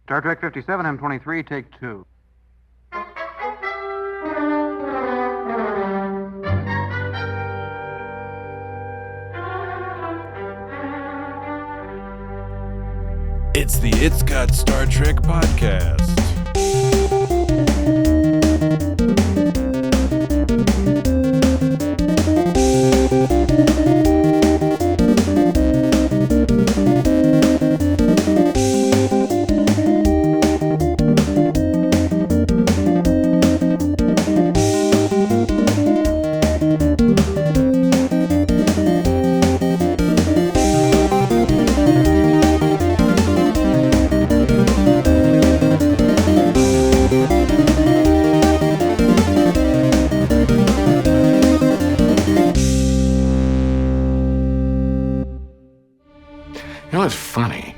Star Trek 57, M23, take 2. It's the It's Got Star Trek podcast. It's funny.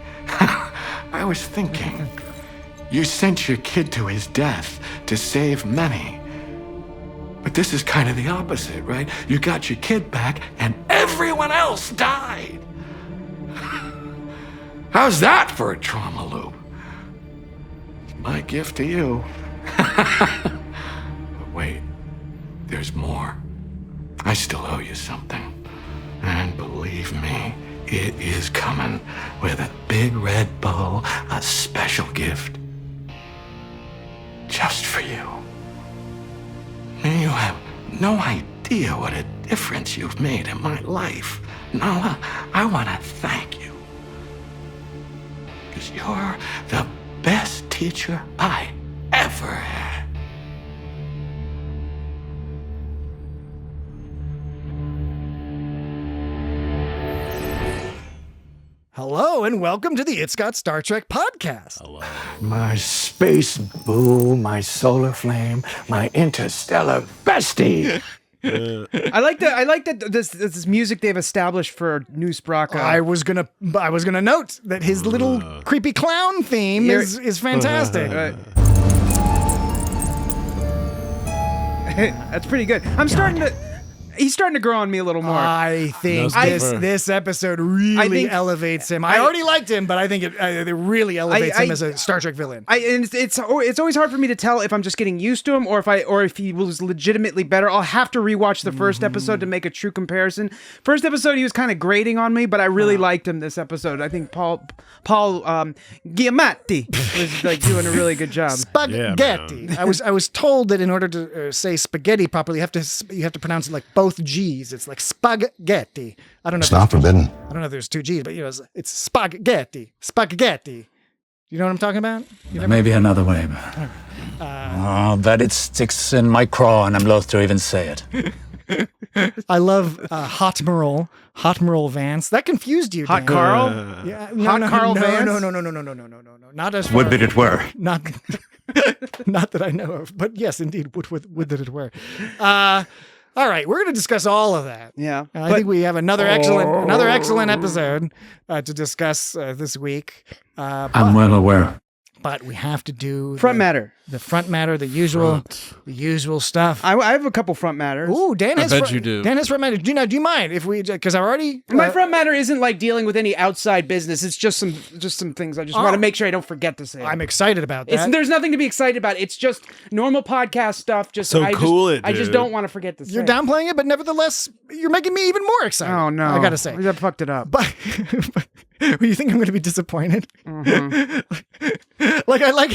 I was thinking, you sent your kid to his death to save many. But this is kind of the opposite, right? You got your kid back and everyone else died. How's that for a trauma loop? It's my gift to you. But wait, there's more. I still owe you something. And believe me, it is coming with a big red bow, a special gift. Just for you. You have no idea what a difference you've made in my life. Nala, I want to thank you. Because you're the best teacher I ever had. Hello and welcome to the It's Got Star Trek podcast. Hello. My space boo, my solar flame, my interstellar bestie. I like that this music they've established for New Spraka. I was gonna note that his little creepy clown theme is fantastic. That's pretty good. He's starting to grow on me a little more. I think this episode really elevates him. I already liked him, but I think it really elevates him as a Star Trek villain. And it's always hard for me to tell if I'm just getting used to him or if he was legitimately better. I'll have to rewatch the first episode to make a true comparison. First episode he was kind of grating on me, but I really liked him this episode. I think Paul Giamatti was like doing a really good job. Spaghetti. Yeah, I was told that in order to say spaghetti properly, you have to pronounce it like both G's. It's like spaghetti. I don't know. It's not forbidden. I don't know if there's two G's, but it's spaghetti. Spaghetti. You know what I'm talking about? Maybe another way. That it sticks in my craw, and I'm loath to even say it. I love Hotmerl Vance. That confused you, Hot Dan. Carl? Yeah, Carl Vance? No. Not as Would that it were. Not that I know of, but yes, indeed, would that it were. All right, we're going to discuss all of that. Yeah, I think we have another excellent episode to discuss this week. I'm well aware. But we have to do front matter. The front matter, the usual stuff. I have a couple front matters. Ooh, Dan has bet you do. Dan has front matter. Do you mind if we? Because I already my front matter isn't like dealing with any outside business. It's just some things I just want to make sure I don't forget to say. I'm excited about that. There's nothing to be excited about. It's just normal podcast stuff. I just don't want to forget to say. You're downplaying it, but nevertheless, you're making me even more excited. Oh no! I gotta say, I fucked it up. But you think I'm going to be disappointed? Mm-hmm. Like I like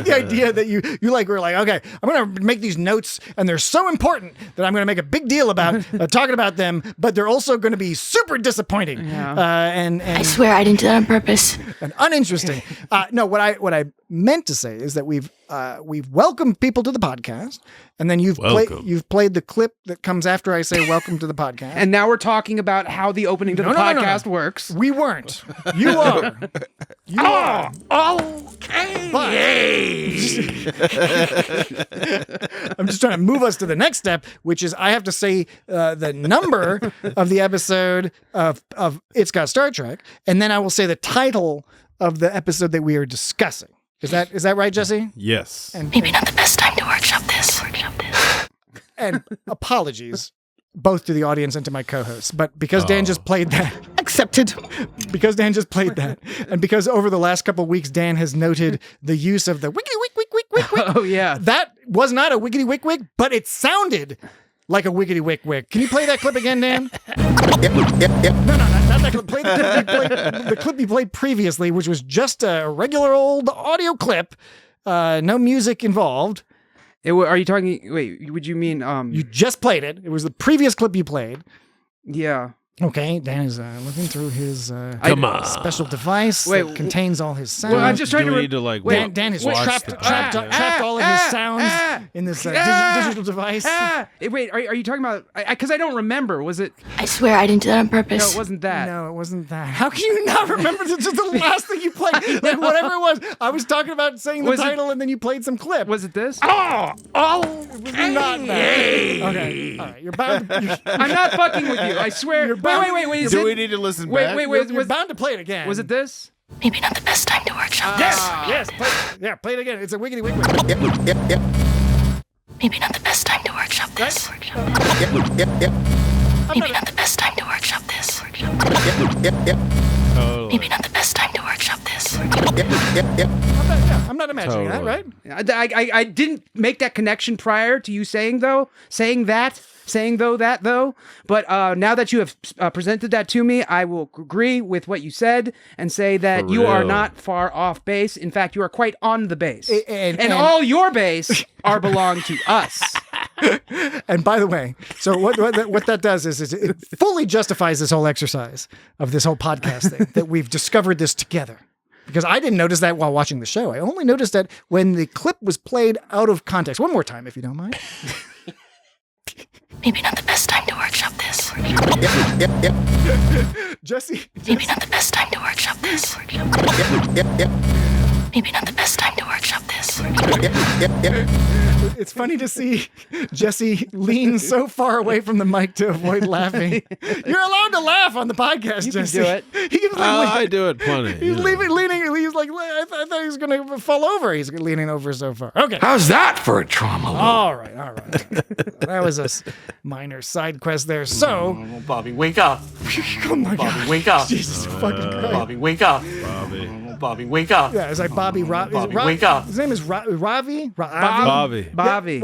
the idea that you were like, okay, I'm going to make these notes, and they're so important that I'm going to make a big deal about talking about them, but they're also going to be super disappointing. Yeah. And I swear I didn't do that on purpose. And uninteresting. No, what I meant to say is that we've welcomed people to the podcast, and then you've played the clip that comes after I say welcome to the podcast. And now we're talking about how the opening to the podcast works. We weren't. You are. You are. Okay. I'm just trying to move us to the next step, which is I have to say the number of the episode of It's Got Star Trek, and then I will say the title of the episode that we are discussing. Is that right, Jesse? Yes. Maybe not the best time to workshop this. And apologies both to the audience and to my co-hosts. But because Dan just played that, accepted. Because Dan just played that, and because over the last couple of weeks Dan has noted the use of the wiggity wick wick wick wick wick. Oh yeah. That was not a wiggity wick wick, but it sounded like a wiggity wick wick. Can you play that clip again, Dan? Yep. No, not that clip. Play the clip you played previously, which was just a regular old audio clip, no music involved. Are you talking? Wait, would you mean? You just played it. It was the previous clip you played. Yeah. Okay, Dan is looking through his Come on. special device that contains all his sounds. Well, I'm just trying Do to. we need to like Dan has watch trapped all of his sounds in this digital device. Wait, are you talking about? Because I don't remember. Was it? I swear I didn't do that on No, purpose. it wasn't that. No, it wasn't that. How can you not remember? It's just the last thing you played. Like whatever it was. I was talking about saying the Was it- title and then you played some clip. Was it this? Oh, it was not that. Okay, all right. You're bound. I'm not fucking with you. I swear. Wait. Is Do it? we need to listen Wait, back? You're bound to play it again. Was it this? Maybe not the best time to workshop this. Yes. Play it again. It's a wiggity wick wick. Yep. Maybe not the best time to workshop this. Yep. Maybe not the best time to workshop this. Yep. Totally. Maybe not the best time to workshop this. Yep. I'm not imagining that, right? I didn't make that connection prior to you saying that. But now that you have presented that to me, I will agree with what you said and say that For you are real. not far off base. In fact, you are quite on the base. And all your base belong to us. And by the way, so what that does is it fully justifies this whole exercise of this whole podcast thing, that we've discovered this together. Because I didn't notice that while watching the show. I only noticed that when the clip was played out of context. One more time, if you don't mind. Maybe not the best time to workshop this. Yep. Jesse. Maybe not the best time to workshop this. Yep. Maybe not the best time to workshop this. Yep. It's funny to see Jesse lean so far away from the mic to avoid laughing. You're allowed to laugh on the podcast, Jesse. do it. He can I do it plenty. He's leaning. He's like, I thought he was going to fall over. He's leaning over so far. Okay. How's that for a trauma loop? All right. That was a minor side quest there. So, Bobby, wake up. oh my God. Wake up. Jesus fucking Christ. Bobby, wake up. Bobby. Bobby, wake up. Yeah, it's like Bobby. Wake up. His name is Ravi? Bobby. Bobby.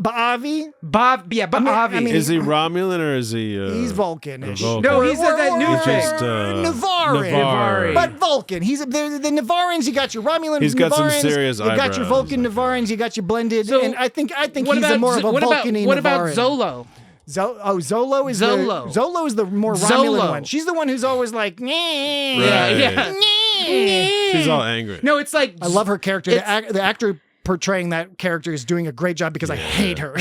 Bobby? Bobby. I mean, Is he Romulan or is he? He's Vulcan-ish. Vulcan. No, he's that new He's thing. just Navarin. Navarin. But Vulcan. He's the Navarans. You got your Romulan He's got some Navarans, serious you got your eyebrows. Vulcan Navarans. You got your blended. So, and I think What he's about more of a Vulcan-y What about Navarin. Zolo? Zolo is Zolo. Zolo is the more Romulan Zolo. one. She's the one who's always like, Right. She's all angry. No, it's like I love her character. It's- The actor portraying that character is doing a great job because I hate her.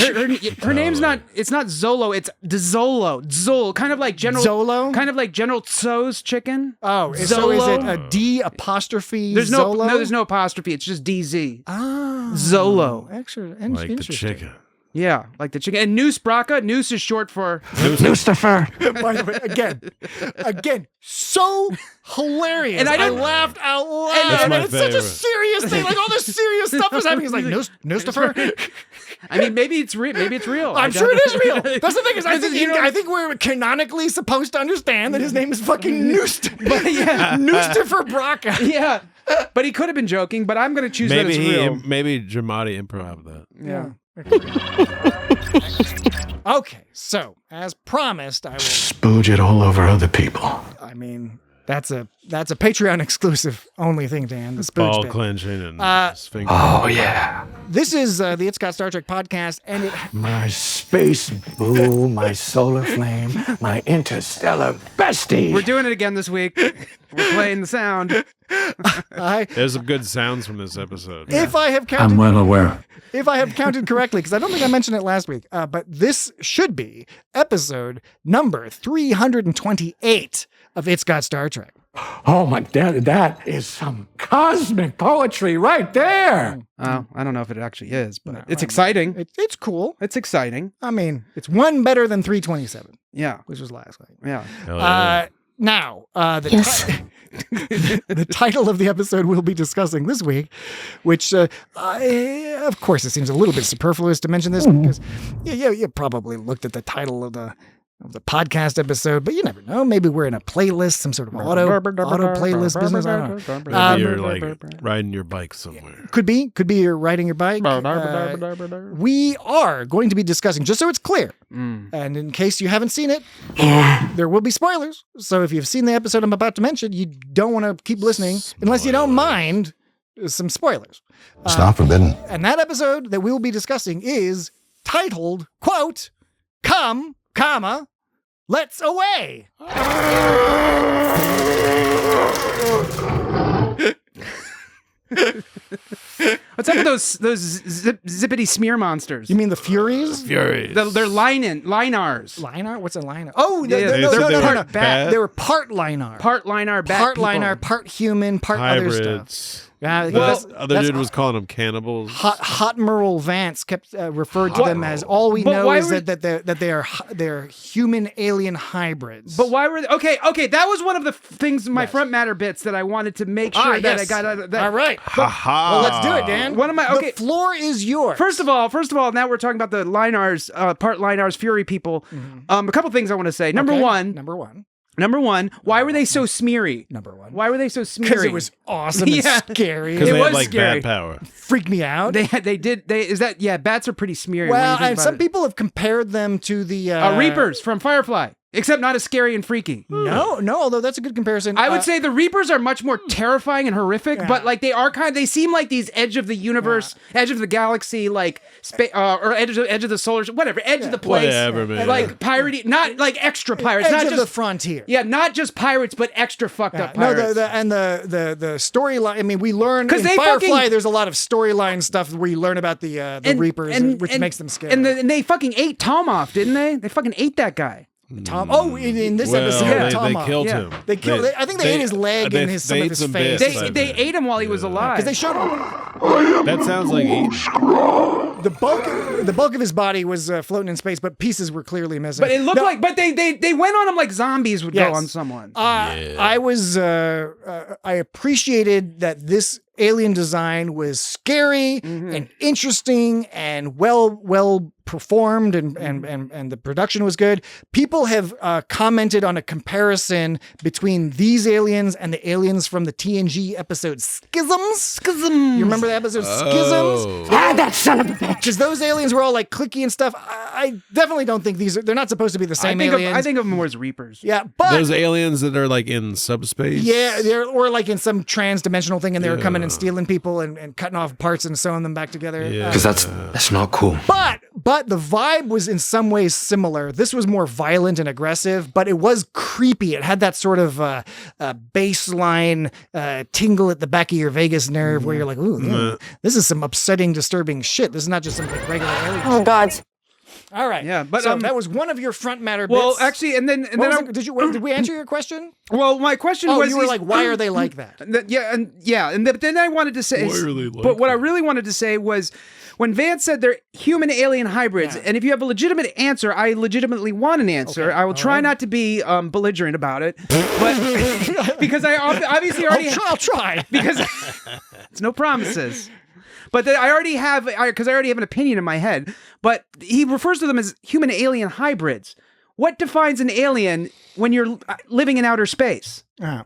her name's not. It's not Zolo. It's Dzolo. Zol. Kind of like General. Zolo? Kind of like General Tso's chicken. Oh, so is it Zolo? a D apostrophe There's no. Zolo? No, there's no apostrophe. It's just DZ. Ah, Zolo. Actually, Like the interesting. chicken. Yeah, like the chicken. And Noose Braca. Noose is short for. Lucifer. By the way, again, so hilarious. And I don't- laughed out loud. That's And my it's such a favorite. serious thing. Like all this serious stuff is happening. He's like, Newstifer. I mean, maybe it's real. Maybe it's real. I'm sure it is real. That's the thing is, I Because, think, you know- I think we're canonically supposed to understand that his name is fucking yeah. Newstifer Braca. Yeah, but he could have been joking. But I'm going to choose that Maybe as real. maybe Dramati improv that. Yeah. Okay, so as promised, I will. Spooge it all over other people. I mean, that's a Patreon exclusive only thing, Dan. The spooge Ball bit. clenching and sphincter. Oh, yeah. This is the It's Got Star Trek podcast, and it. My space boo, my solar flame, my interstellar bestie. We're doing it again this week. We're playing the sound. There's some good sounds from this episode. If I have I'm counted, well aware. if I have counted correctly, because I don't think I mentioned it last week, but this should be episode number 328 of It's Got Star Trek. Oh, my dad, that is some cosmic poetry right there. Oh, I don't know if it actually is, but it's exciting. It's cool. It's exciting. I mean, it's one better than 327, Yeah. which was last week. Yeah. Hell yeah. Now, the Yes. the title of the episode we'll be discussing this week, which, of course, it seems a little bit superfluous to mention this because you probably looked at the title of the podcast episode, but you never know. Maybe we're in a playlist, some sort of auto playlist business. I don't know. Maybe you're like riding your bike somewhere. Could be you're riding your bike. We are going to be discussing, just so it's clear, and in case you haven't seen it, there will be spoilers. So if you've seen the episode I'm about to mention, you don't want to keep listening unless you don't mind some spoilers. It's not forbidden. And that episode that we will be discussing is titled, quote, "Come, comma, let's away." What's up with those zippity smear monsters? You mean the Furies? Furies. They're linars. Linar? What's a Linar? Oh, Yeah, no, they said they no. were bad. They were part Linar. Part linar, bat Part people. Linar, part human, part other stuff. Hybrids. Yeah, The other dude was calling them cannibals. Hot Merle Vance kept referred to them as. All we But know why is were- that they're human alien hybrids. But why were they, okay? That was one of the things in my front matter bits that I wanted to make sure that I got. All right. Ha Well, let's do it, Dan. One of my- okay. The floor is yours. First of all, now we're talking about the Linars, part Linars, Fury people. A couple things I want to say. Number Okay. one, Number one. why were they so smeary? Number one. Why were they so smeary? Because it was awesome Yeah. and scary. Because It they was had like scary. bad power. Freaked me out. Bats are pretty smeary. when you Well, think and about some it. people have compared them to the Reapers from Firefly, except not as scary and freaky. No, although that's a good comparison. I would say the Reapers are much more terrifying and horrific, but like they seem like these edge of the universe, edge of the galaxy, like or edge of the solar, whatever, edge of the place, Whatever, man. like piratey, not like extra pirates, edge not of just the frontier. yeah, not just pirates, but extra fucked up No, pirates. the storyline. I mean, we learn 'Cause in they Firefly. fucking- There's a lot of storyline stuff where you learn about the Reapers, which makes them scary. And they fucking ate Tom off, didn't they? They fucking ate that guy. Tom. Oh, in this episode, Well, Tom they off. killed Yeah. him. They killed. I think they ate his leg and some of ate his some face. bits, I They bet. ate him while he was alive. Because they showed That sounds like eating. the bulk of his body was floating in space, but pieces were clearly missing. But it looked No, like, but they went on him like zombies would Yes. go on someone. I was I appreciated that this alien design was scary and interesting and well performed and the production was good. People have commented on a comparison between these aliens and the aliens from the TNG episode Schisms. You remember the episode Schisms? That son of a bitch. Because those aliens were all like clicky and stuff. I definitely don't think they're not supposed to be the same aliens. I think of them more as Reapers. Yeah, but Those aliens that are like in subspace. yeah, or like in some trans-dimensional thing, and they were coming and stealing people and cutting off parts and sewing them back together. Yeah. Because that's not cool. But the vibe was in some ways similar. This was more violent and aggressive, but it was creepy. It had that sort of baseline tingle at the back of your vagus nerve where you're like, ooh, this is some upsetting, disturbing shit. This is not just some like, regular alien. Oh, God. All right. Yeah, but, so that was one of your front matter Well, bits. actually, and then did we answer your question? well, my question Oh, was, you were like, why are they like that? But then I wanted to say, Why are they like but what I that? really wanted to say was, when Vance said they're human alien hybrids, and if you have a legitimate answer, I legitimately want an answer. Okay, I will try right. not to be belligerent about it, but because I obviously already I'll try. because it's no promises. But I already have an opinion in my head. But he refers to them as human alien hybrids. What defines an alien when you're living in outer space? Right.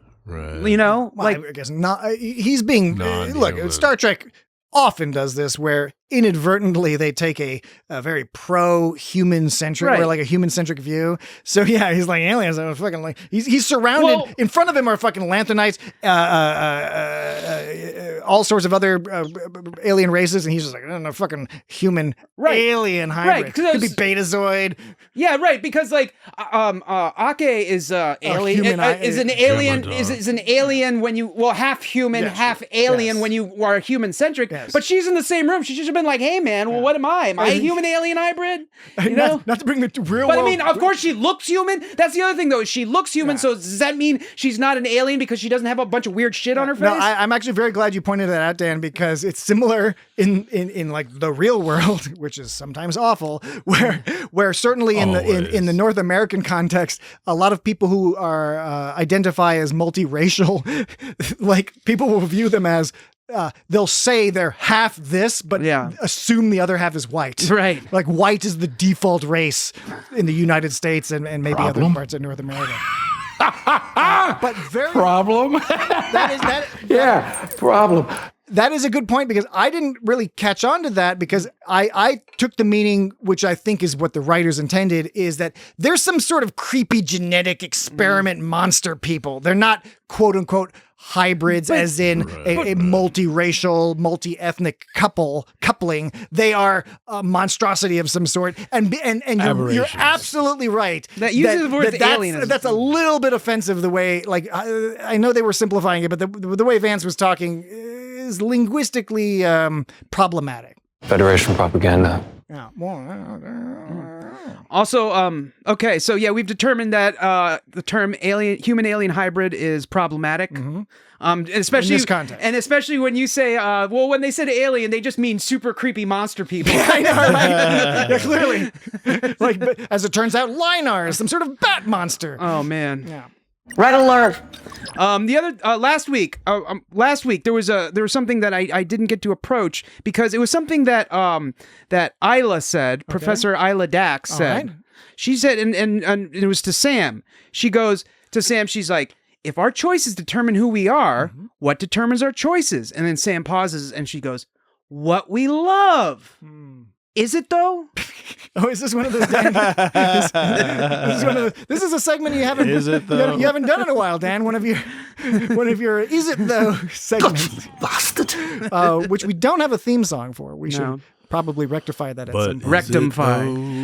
You know, Well, like I guess not. He's being look. Non-human. Star Trek often does this, where inadvertently they take a very pro-human centric, Right. or like a human-centric view. So yeah, he's like aliens. Are fucking like he's surrounded. Well- In front of him are fucking Lanthanites, all sorts of other alien races, and he's just like, I don't know, fucking human alien hybrid. 'cause Could be those- Betazoid. yeah, right. Because like Ake is alien human is an alien Human is an alien when you half human Yes, half alien yes. when you are human centric. Yes. But she's in the same room. She should have been like, hey man, well what am I? Am I a human alien hybrid? You know. Not to bring the real But I world. mean, of course, she looks human. That's the other thing, though. Is she looks human. So does that mean she's not an alien because she doesn't have a bunch of weird shit on her face? No, I'm actually very glad you pointed pointed that out, Dan, because it's similar in like the real world, which is sometimes awful, where certainly in the North American context, a lot of people who are identify as multiracial, like people will view them as they'll say they're half this, but assume the other half is white. Right. Like white is the default race in the United States and maybe other parts of North America. But very Problem? Problem. That is a good point because I didn't really catch on to that because I took the meaning, which I think is what the writers intended, is that there's some sort of creepy genetic experiment monster people. They're not quote unquote hybrids as in a multiracial, multi-ethnic coupling. They are a monstrosity of some sort. And you're absolutely right. That uses the word alien. That's a little bit offensive the way, like, I know they were simplifying it, but the way Vance was talking is linguistically problematic. Federation propaganda. Yeah. Also, okay, so yeah, we've determined that the term human alien hybrid is problematic. Especially in this context. And especially when you say, when they said alien, they just mean super creepy monster people. I know, right? Yeah, clearly. Like, but as it turns out, Linar is some sort of bat monster. Oh man. Yeah. Red alert. The other last week there was something that I didn't get to approach because it was something that that Isla said, okay. Professor Isla Dax said. Right. She said, and it was to Sam. She goes to Sam. She's like, if our choices determine who we are, what determines our choices? And then Sam pauses and she goes, what we love. Is it though? Oh, is this one of those? Dan? This is a segment you haven't. Is it though? You haven't done in a while, Dan. One of your is it though segments. Bastard. Which we don't have a theme song for. We should probably rectify that at some point. Rectify.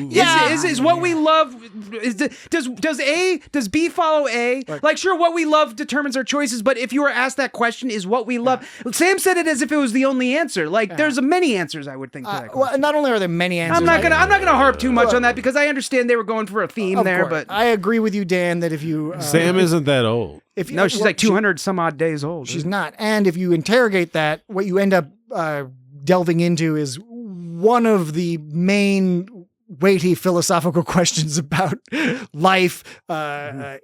Yeah. Is what we love. Does B follow A? Right. Like, sure, what we love determines our choices, but if you were asked that question, is what we love? Sam said it as if it was the only answer. Like, there's many answers, I would think. To that question. Well, not only are there many answers, I'm not gonna harp too much on that because I understand they were going for a theme there. Course. But I agree with you, Dan, that if you Sam isn't that old. No, she's like 200 some odd days old. She's not. And if you interrogate that, what you end up delving into is one of the main weighty philosophical questions about life,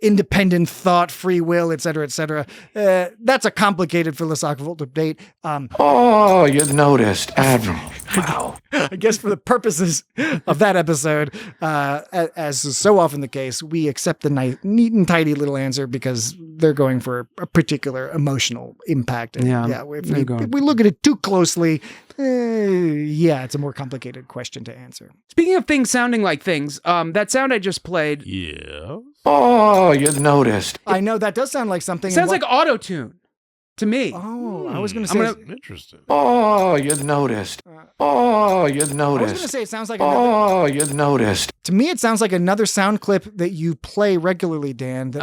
independent thought, free will, et cetera, et cetera. That's a complicated philosophical debate. Oh, you noticed, Admiral. Wow. I guess for the purposes of that episode, as is so often the case, we accept the neat and tidy little answer because they're going for a particular emotional impact. And if we look at it too closely, it's a more complicated question to answer. Speaking of things sounding like things, that sound I just played. Yeah. Oh, you noticed. I know that does sound like something. It sounds like auto-tune to me. Oh, I was going to say. Interesting. Oh, you noticed. Oh, you noticed. I was going to say it sounds like. Oh, you noticed. To me, it sounds like another sound clip that you play regularly, Dan.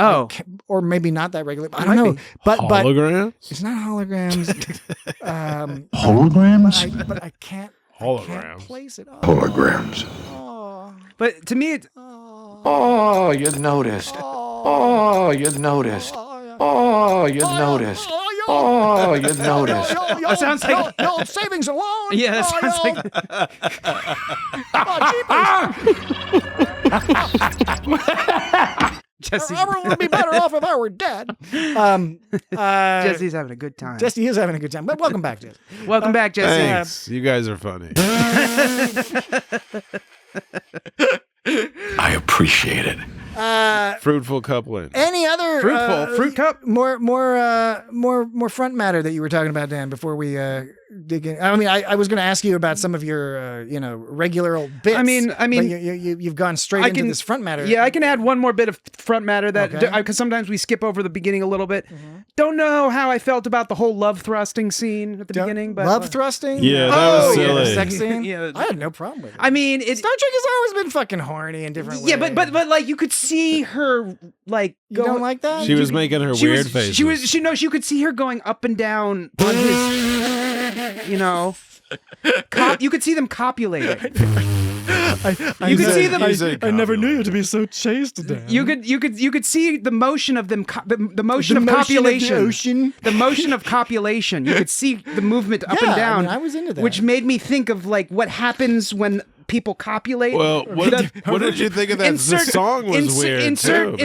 Or maybe not that regularly. I don't know. But holograms? It's not holograms. Holograms? But I can't. Holograms. I can't place it. Holograms. But to me, it's. Oh, you noticed. Oh, you noticed. Oh, you noticed. Oh, you noticed. It sounds like your savings alone. Yeah, it sounds like. Everyone would be better off if I were dead. Jesse's having a good time. Jesse is having a good time. But welcome back, Jesse. Welcome back, Jesse. Thanks. You guys are funny. I appreciate it. Fruitful coupling. Any other fruit cup? More front matter that you were talking about, Dan, before we dig in. I mean, I was going to ask you about some of your regular old bits. I mean, but you've gone straight into this front matter. Yeah, I can add one more bit of front matter that because sometimes we skip over the beginning a little bit. Don't know how I felt about the whole love thrusting scene at the beginning, but love thrusting. Yeah, that was silly. The sex scene. Yeah, I had no problem with it. I mean, Star Trek has always been fucking horny in different ways. Yeah, but like you could see her like. You don't like that? She was making her weird faces. You could see her going up and down on his. You could see them copulating. You could see them. I never knew you to be so chaste, Dan. You could see the motion of them, the motion of copulation. Of the ocean. The motion of copulation. You could see the movement up and down. I was into that. Which made me think of like what happens when people copulate. Well, what did you think of that? The song was weird Insert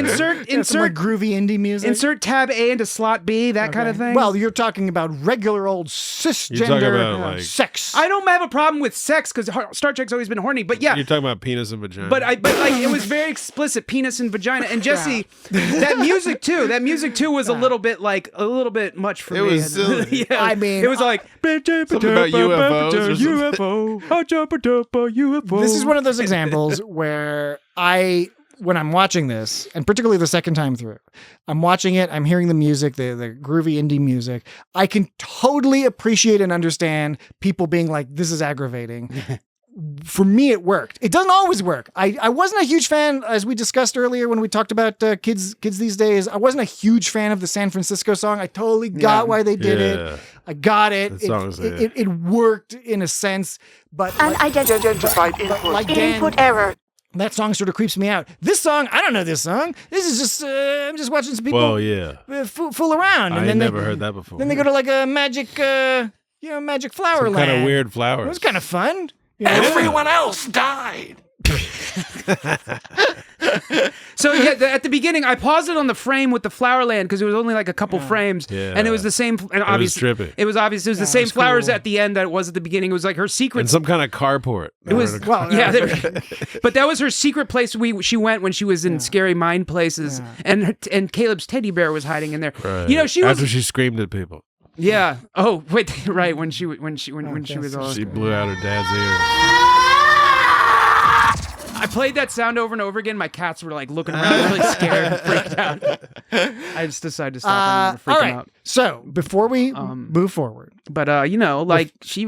Some like groovy indie music. Insert tab A into slot B, that kind of thing. Well, you're talking about regular old cisgender about, like- sex. I don't have a problem with sex because Star Trek's always been horny, but yeah. You're talking about penis and vagina. But like it was very explicit, penis and vagina. And Jesse, that music too was a little bit much for me. It was silly. Yeah, I mean, it was like Something about UFOs or UFO. This is one of those examples where when I'm watching this, and particularly the second time through, I'm watching it, I'm hearing the music, the groovy indie music. I can totally appreciate and understand people being like, this is aggravating. For me, it worked. It doesn't always work. I wasn't a huge fan, as we discussed earlier when we talked about kids these days. I wasn't a huge fan of the San Francisco song. I totally got why they did it. I got it. It worked in a sense, but Unidentified input error. that song sort of creeps me out. This song, I don't know this song. This is just I'm just watching some people fool around. I never heard that before. Then they go to like a magic flower land. Kind of weird flowers. It was kind of fun. Everyone else died. So yeah, at the beginning, I paused it on the frame with the Flowerland because it was only like a couple frames, and it was the same. And obviously, it was obvious. It was the same flowers at the end that it was at the beginning. It was like her secret. And some kind of carport. It was but that was her secret place. She went when she was in scary mind places, and Caleb's teddy bear was hiding in there. Right. You know, after she screamed at people. Yeah. Oh wait, right when she was all. She blew out her dad's ear. I played that sound over and over again. My cats were like looking around, really scared and freaked out. I just decided to stop and freak them out. So before we move forward, but you know, like she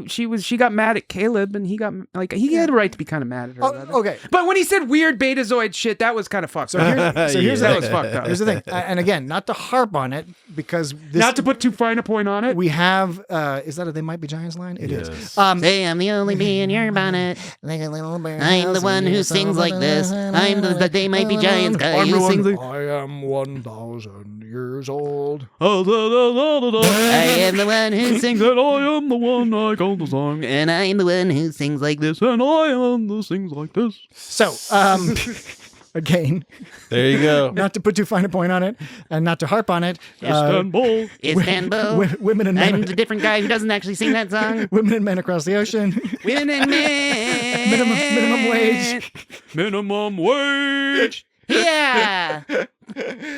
got mad at Caleb, and he got like he had a right to be kind of mad at her. Okay, but when he said weird Betazoid shit, that was kind of fucked. Here's that was fucked up. Here's the thing, and again, not to harp on it because not to put too fine a point on it. We have is that a They Might Be Giants line? It is. Say I'm the only bee in your bonnet. Like a little bear. I'm the one who sings like this. I'm the They Might Be Giants guy who sings like... I am 1,000 years old. I am the one who sings and I am the one I call the song. And I am the one who sings like this and I am the sings like this. So, again, there you go. Not to put too fine a point on it and not to harp on it. Istanbul. Women and men. I'm the different guy who doesn't actually sing that song. Women and men across the ocean. Women and men. Minimum wage. Minimum wage. Yeah.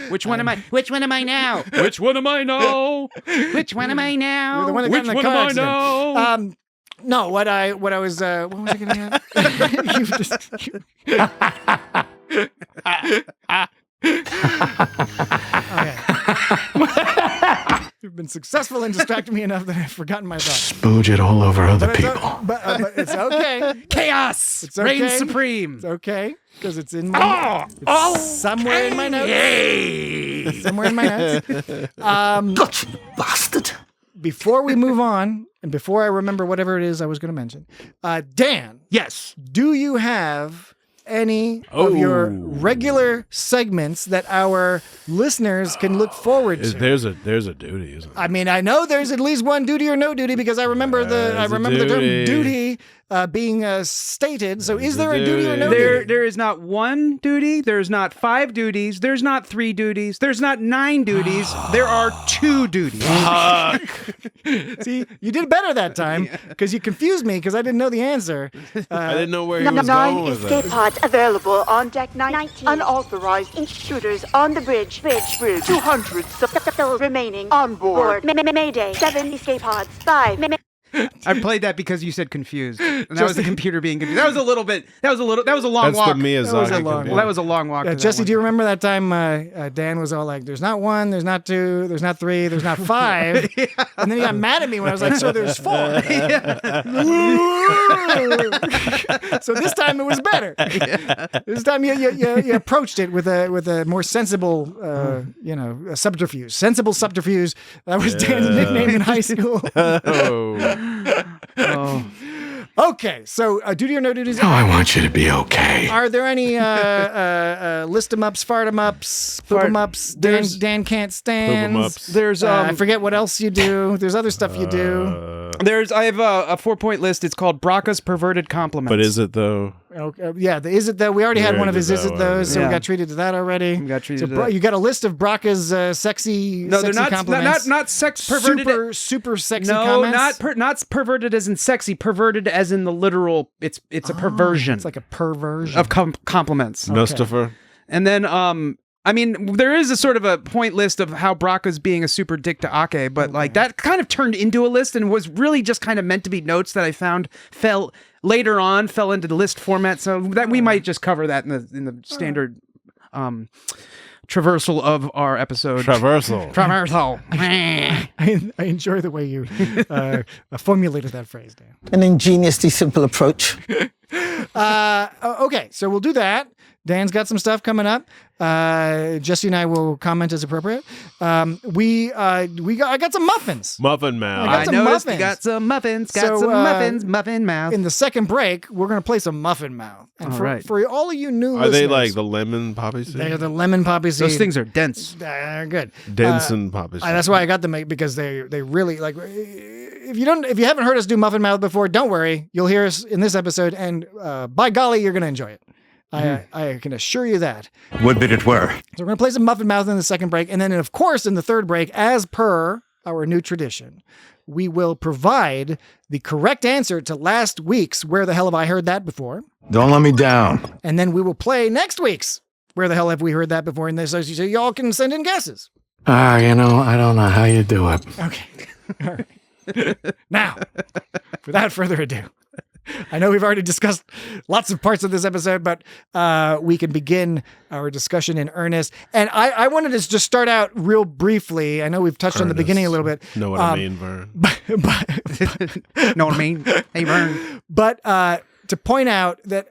Which one am I? Which one am I now? Which one am I now? Which one am I now? You're the one that got in the car accident. No, what I was what was I gonna Okay. You've been successful in distracting me enough that I've forgotten my thoughts. Spooge it all over other people. But it's okay. Chaos It's okay. reigns supreme. It's okay because it's in my somewhere in my notes. Somewhere in my notes. Gotcha, bastard. Before we move on, and before I remember whatever it is I was going to mention, Dan. Yes. Do you have any of your regular segments that our listeners can look forward to? There's a duty, isn't there? I mean, I know there's at least one duty or no duty because I remember the term duty being stated. So is there a duty or no duty? There is not one duty. There's not 5 duties. There's not 3 duties. There's not 9 duties. There are 2 duties. See, you did better that time because you confused me because I didn't know the answer. I didn't know where he was going with escape that. pods available on deck 19. Unauthorized intruders on the bridge. 200 remaining on board. Mayday. 7 escape pods. 5. I played that because you said confused. And that was the computer being confused. That was a long walk. That's the Miyazaki. That was a long walk. Jesse, do you remember that time Dan was all like, there's not 1, there's not 2, there's not 3, there's not 5. And then he got mad at me when I was like, so there's 4. So this time it was better. This time you approached it with a more sensible, a subterfuge. Sensible subterfuge. That was Dan's nickname in high school. Okay, so duty or no duties. No, I want you to be okay. Are there any list 'em ups, fart 'em ups, poop 'em ups? Dan can't stand. There's I forget what else you do. There's other stuff you do. I have a 4-point list. It's called Bracca's Perverted Compliments. But is it though? Okay, yeah, the is it though? We already had one of his is it those, so Yeah. we got treated to that already. We got treated to that. You got a list of Bracca's sexy. No, they're sexy not compliments. not sex perverted. Super sexy No, comments. not perverted as in sexy. Perverted as in the literal. It's a perversion. It's like a perversion of compliments. Mustafa. And then I mean, there is a sort of a point list of how Bracca's being a super dick to Ake, but like that kind of turned into a list and was really just kind of meant to be notes that I found fell into the list format. So that we might just cover that in the standard traversal of our episode. Traversal. I enjoy the way you formulated that phrase, Dan. An ingeniously simple approach. Okay, so we'll do that. Dan's got some stuff coming up. Jesse and I will comment as appropriate. I got some muffins. Muffin Mouth. I got some noticed muffins. you got some muffins. Muffin Mouth. In the second break, we're going to play some Muffin Mouth. And for all of you new Are listeners, they like the lemon poppy seed? They're the lemon poppy seed. Those things are dense. Good. Dense and poppy seed. That's why I got them because they really like. If you haven't heard us do Muffin Mouth before, don't worry. You'll hear us in this episode, and by golly, you're going to enjoy it. I can assure you that. Would that it were. So we're going to play some Muffin Mouth in the second break. And then, of course, in the third break, as per our new tradition, we will provide the correct answer to last week's Where the Hell Have I Heard That Before? Don't let me down. And then we will play next week's Where the Hell Have We Heard That Before? And so y'all can send in guesses. I don't know how you do it. Okay. All right. Now, without further ado, I know we've already discussed lots of parts of this episode, but we can begin our discussion in earnest. And I wanted to just start out real briefly. I know we've touched on the beginning a little bit. Know what I mean, Vern? Know what I mean? Hey, Vern. But to point out that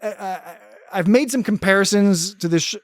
I've made some comparisons to this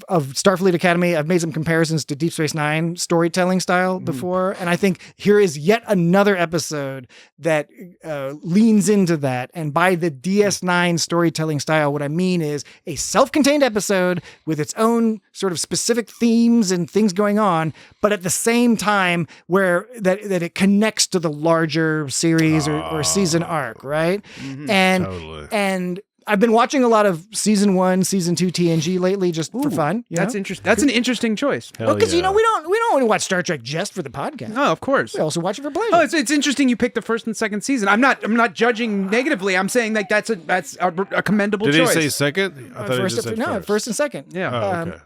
of Starfleet Academy. I've made some comparisons to Deep Space Nine storytelling style before. And I think here is yet another episode that leans into that. And by the DS9 storytelling style, what I mean is a self-contained episode with its own sort of specific themes and things going on, but at the same time that it connects to the larger series or season arc, right? And Totally. and I've been watching a lot of season 1, season 2 TNG lately, just for fun. That's interesting. That's an interesting choice. Because we don't want to watch Star Trek just for the podcast. No, of course. We also watch it for pleasure. Oh, it's interesting you picked the first and second season. I'm not judging negatively. I'm saying like that's a commendable Did choice. he say second? I thought he just said first. First and second. Yeah. Oh, okay.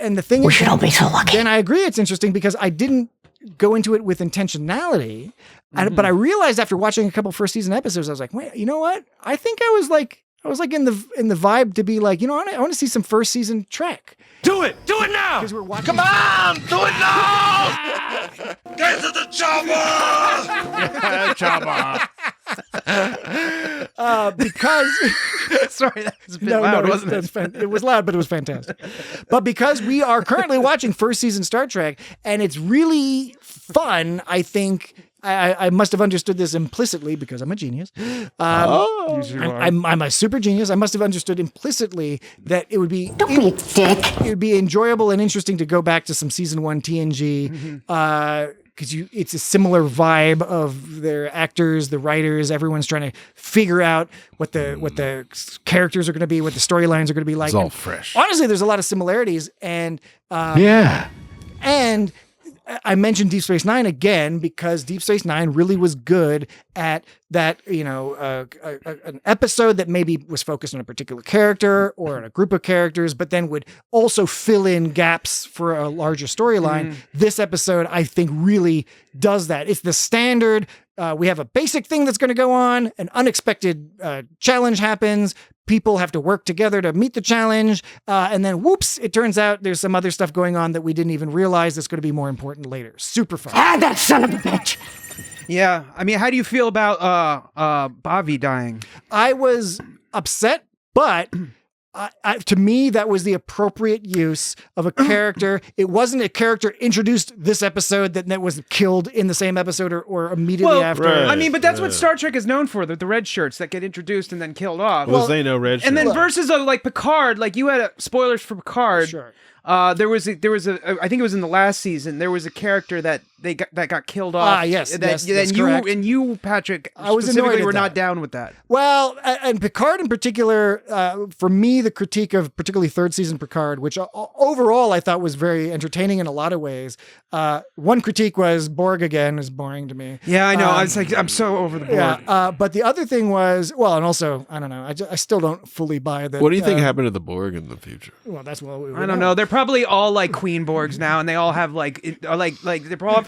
And the thing is, should all be so lucky. Then I agree it's interesting because I didn't go into it with intentionality, but I realized after watching a couple first season episodes, I was like, wait, you know what? I think I was like in the vibe to be like, you know, I want to see some first season Trek. Do it now! Because we're watching. Come on! Do it now! Get to the chopper! Chopper! Because Sorry, that was a bit loud, wasn't it? It was loud, but it was fantastic. But because we are currently watching first season Star Trek, and it's really fun, I think. I must have understood this implicitly because I'm a genius. I'm a super genius. I must have understood implicitly that it would be Don't be a dick. It would be enjoyable and interesting to go back to some season 1 TNG. Because it's a similar vibe of their actors, the writers, everyone's trying to figure out what the characters are going to be, what the storylines are going to be like. It's all And fresh. honestly, there's a lot of similarities, and and I mentioned Deep Space Nine again because Deep Space Nine really was good at that, an episode that maybe was focused on a particular character or on a group of characters, but then would also fill in gaps for a larger storyline. This episode, I think, really does that. It's the standard. We have a basic thing that's going to go on. An unexpected challenge happens. People have to work together to meet the challenge. And then, whoops, it turns out there's some other stuff going on that we didn't even realize that's going to be more important later. Super fun. That son of a bitch. Yeah. I mean, how do you feel about Bavi dying? I was upset, but to me, that was the appropriate use of a character. It wasn't a character introduced this episode that was killed in the same episode or immediately after. Right, I mean, but that's what Star Trek is known for, the red shirts that get introduced and then killed off. Well, they know red shirts. And then versus like Picard, like you had spoilers for Picard. Sure. There was a I think it was in the last season. There was a character that got killed off. Yes, that's you correct. and you, Patrick, I was specifically annoyed at were that. not down with that. Well, and Picard in particular, for me, the critique of particularly third season Picard, which overall I thought was very entertaining in a lot of ways. One critique was Borg again is boring to me. Yeah, I know. I was like, I'm so over the Borg. Yeah, but the other thing was, well, and also, I don't know, I still don't fully buy that. What do you think happened to the Borg in the future? Well, that's what we I don't know. They're probably all like Queen Borgs now, and they all have like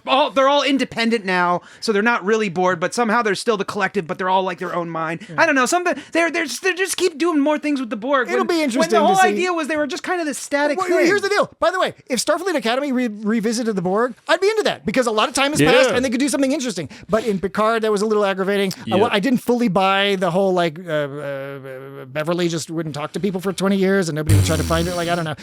they're all independent now, so they're not really bored, but somehow they're still the collective, but they're all like their own mind. I don't know. Something they just keep doing more things with the Borg. It'll be interesting When the whole to see. idea was they were just kind of this static Well, thing. here's the deal. By the way, if Starfleet Academy revisited the Borg, I'd be into that because a lot of time has passed and they could do something interesting. But in Picard, that was a little aggravating. I didn't fully buy the whole Beverly just wouldn't talk to people for 20 years and nobody would try to find her. Like, I don't know.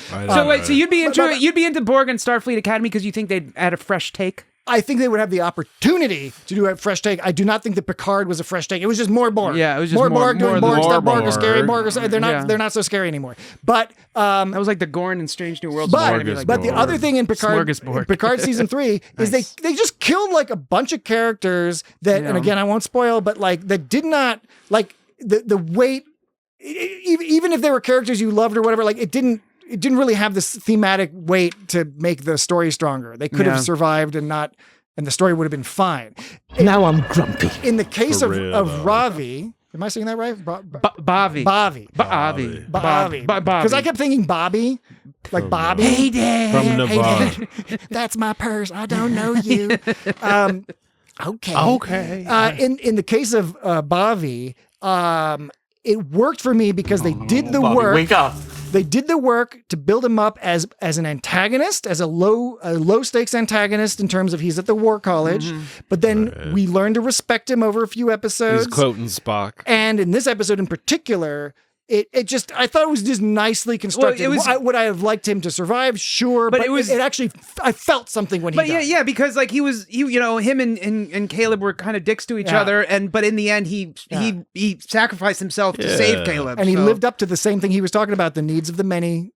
So you'd be into you'd be into Borg and Starfleet Academy because you think they'd add a fresh take? I think they would have the opportunity to do a fresh take. I do not think that Picard was a fresh take. It was just more Borg. Yeah, it was just more Borg doing Borg stuff. Borg are scary. Borg. Borg are, they're not so scary anymore. But that was like the Gorn in Strange New Worlds. But the other thing in Picard season 3 is they just killed like a bunch of characters that, and again I won't spoil, but like that did not like the weight. Even if they were characters you loved or whatever, like it didn't really have this thematic weight to make the story stronger. They could have survived and the story would have been fine. Now I'm grumpy. In the case of Ravi, am I saying that right? Bavi. Because I kept thinking Bobby, like Bobby. Hey, Dad. From Nevada. Hey, Dad. That's my purse. I don't know you. Okay. In the case of Bavi, it worked for me because they did the work. Wake up. They did the work to build him up as an antagonist, as a low stakes antagonist in terms of he's at the war college. But then we learned to respect him over a few episodes. He's quoting Spock. And in this episode in particular, it just, I thought it was just nicely constructed. Would I have liked him to survive? Sure. But it actually, I felt something when he died. Yeah, because like him and Caleb were kind of dicks to each other, but in the end he sacrificed himself to save Caleb. And he lived up to the same thing he was talking about. The needs of the many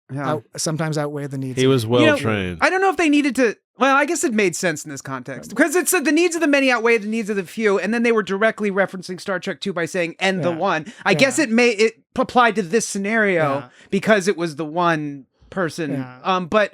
sometimes outweigh the needs. He was well trained. I don't know if they needed to. Well, I guess it made sense in this context because it said the needs of the many outweigh the needs of the few, and then they were directly referencing Star Trek 2 by saying "and the one." I guess it applied to this scenario because it was the one person. But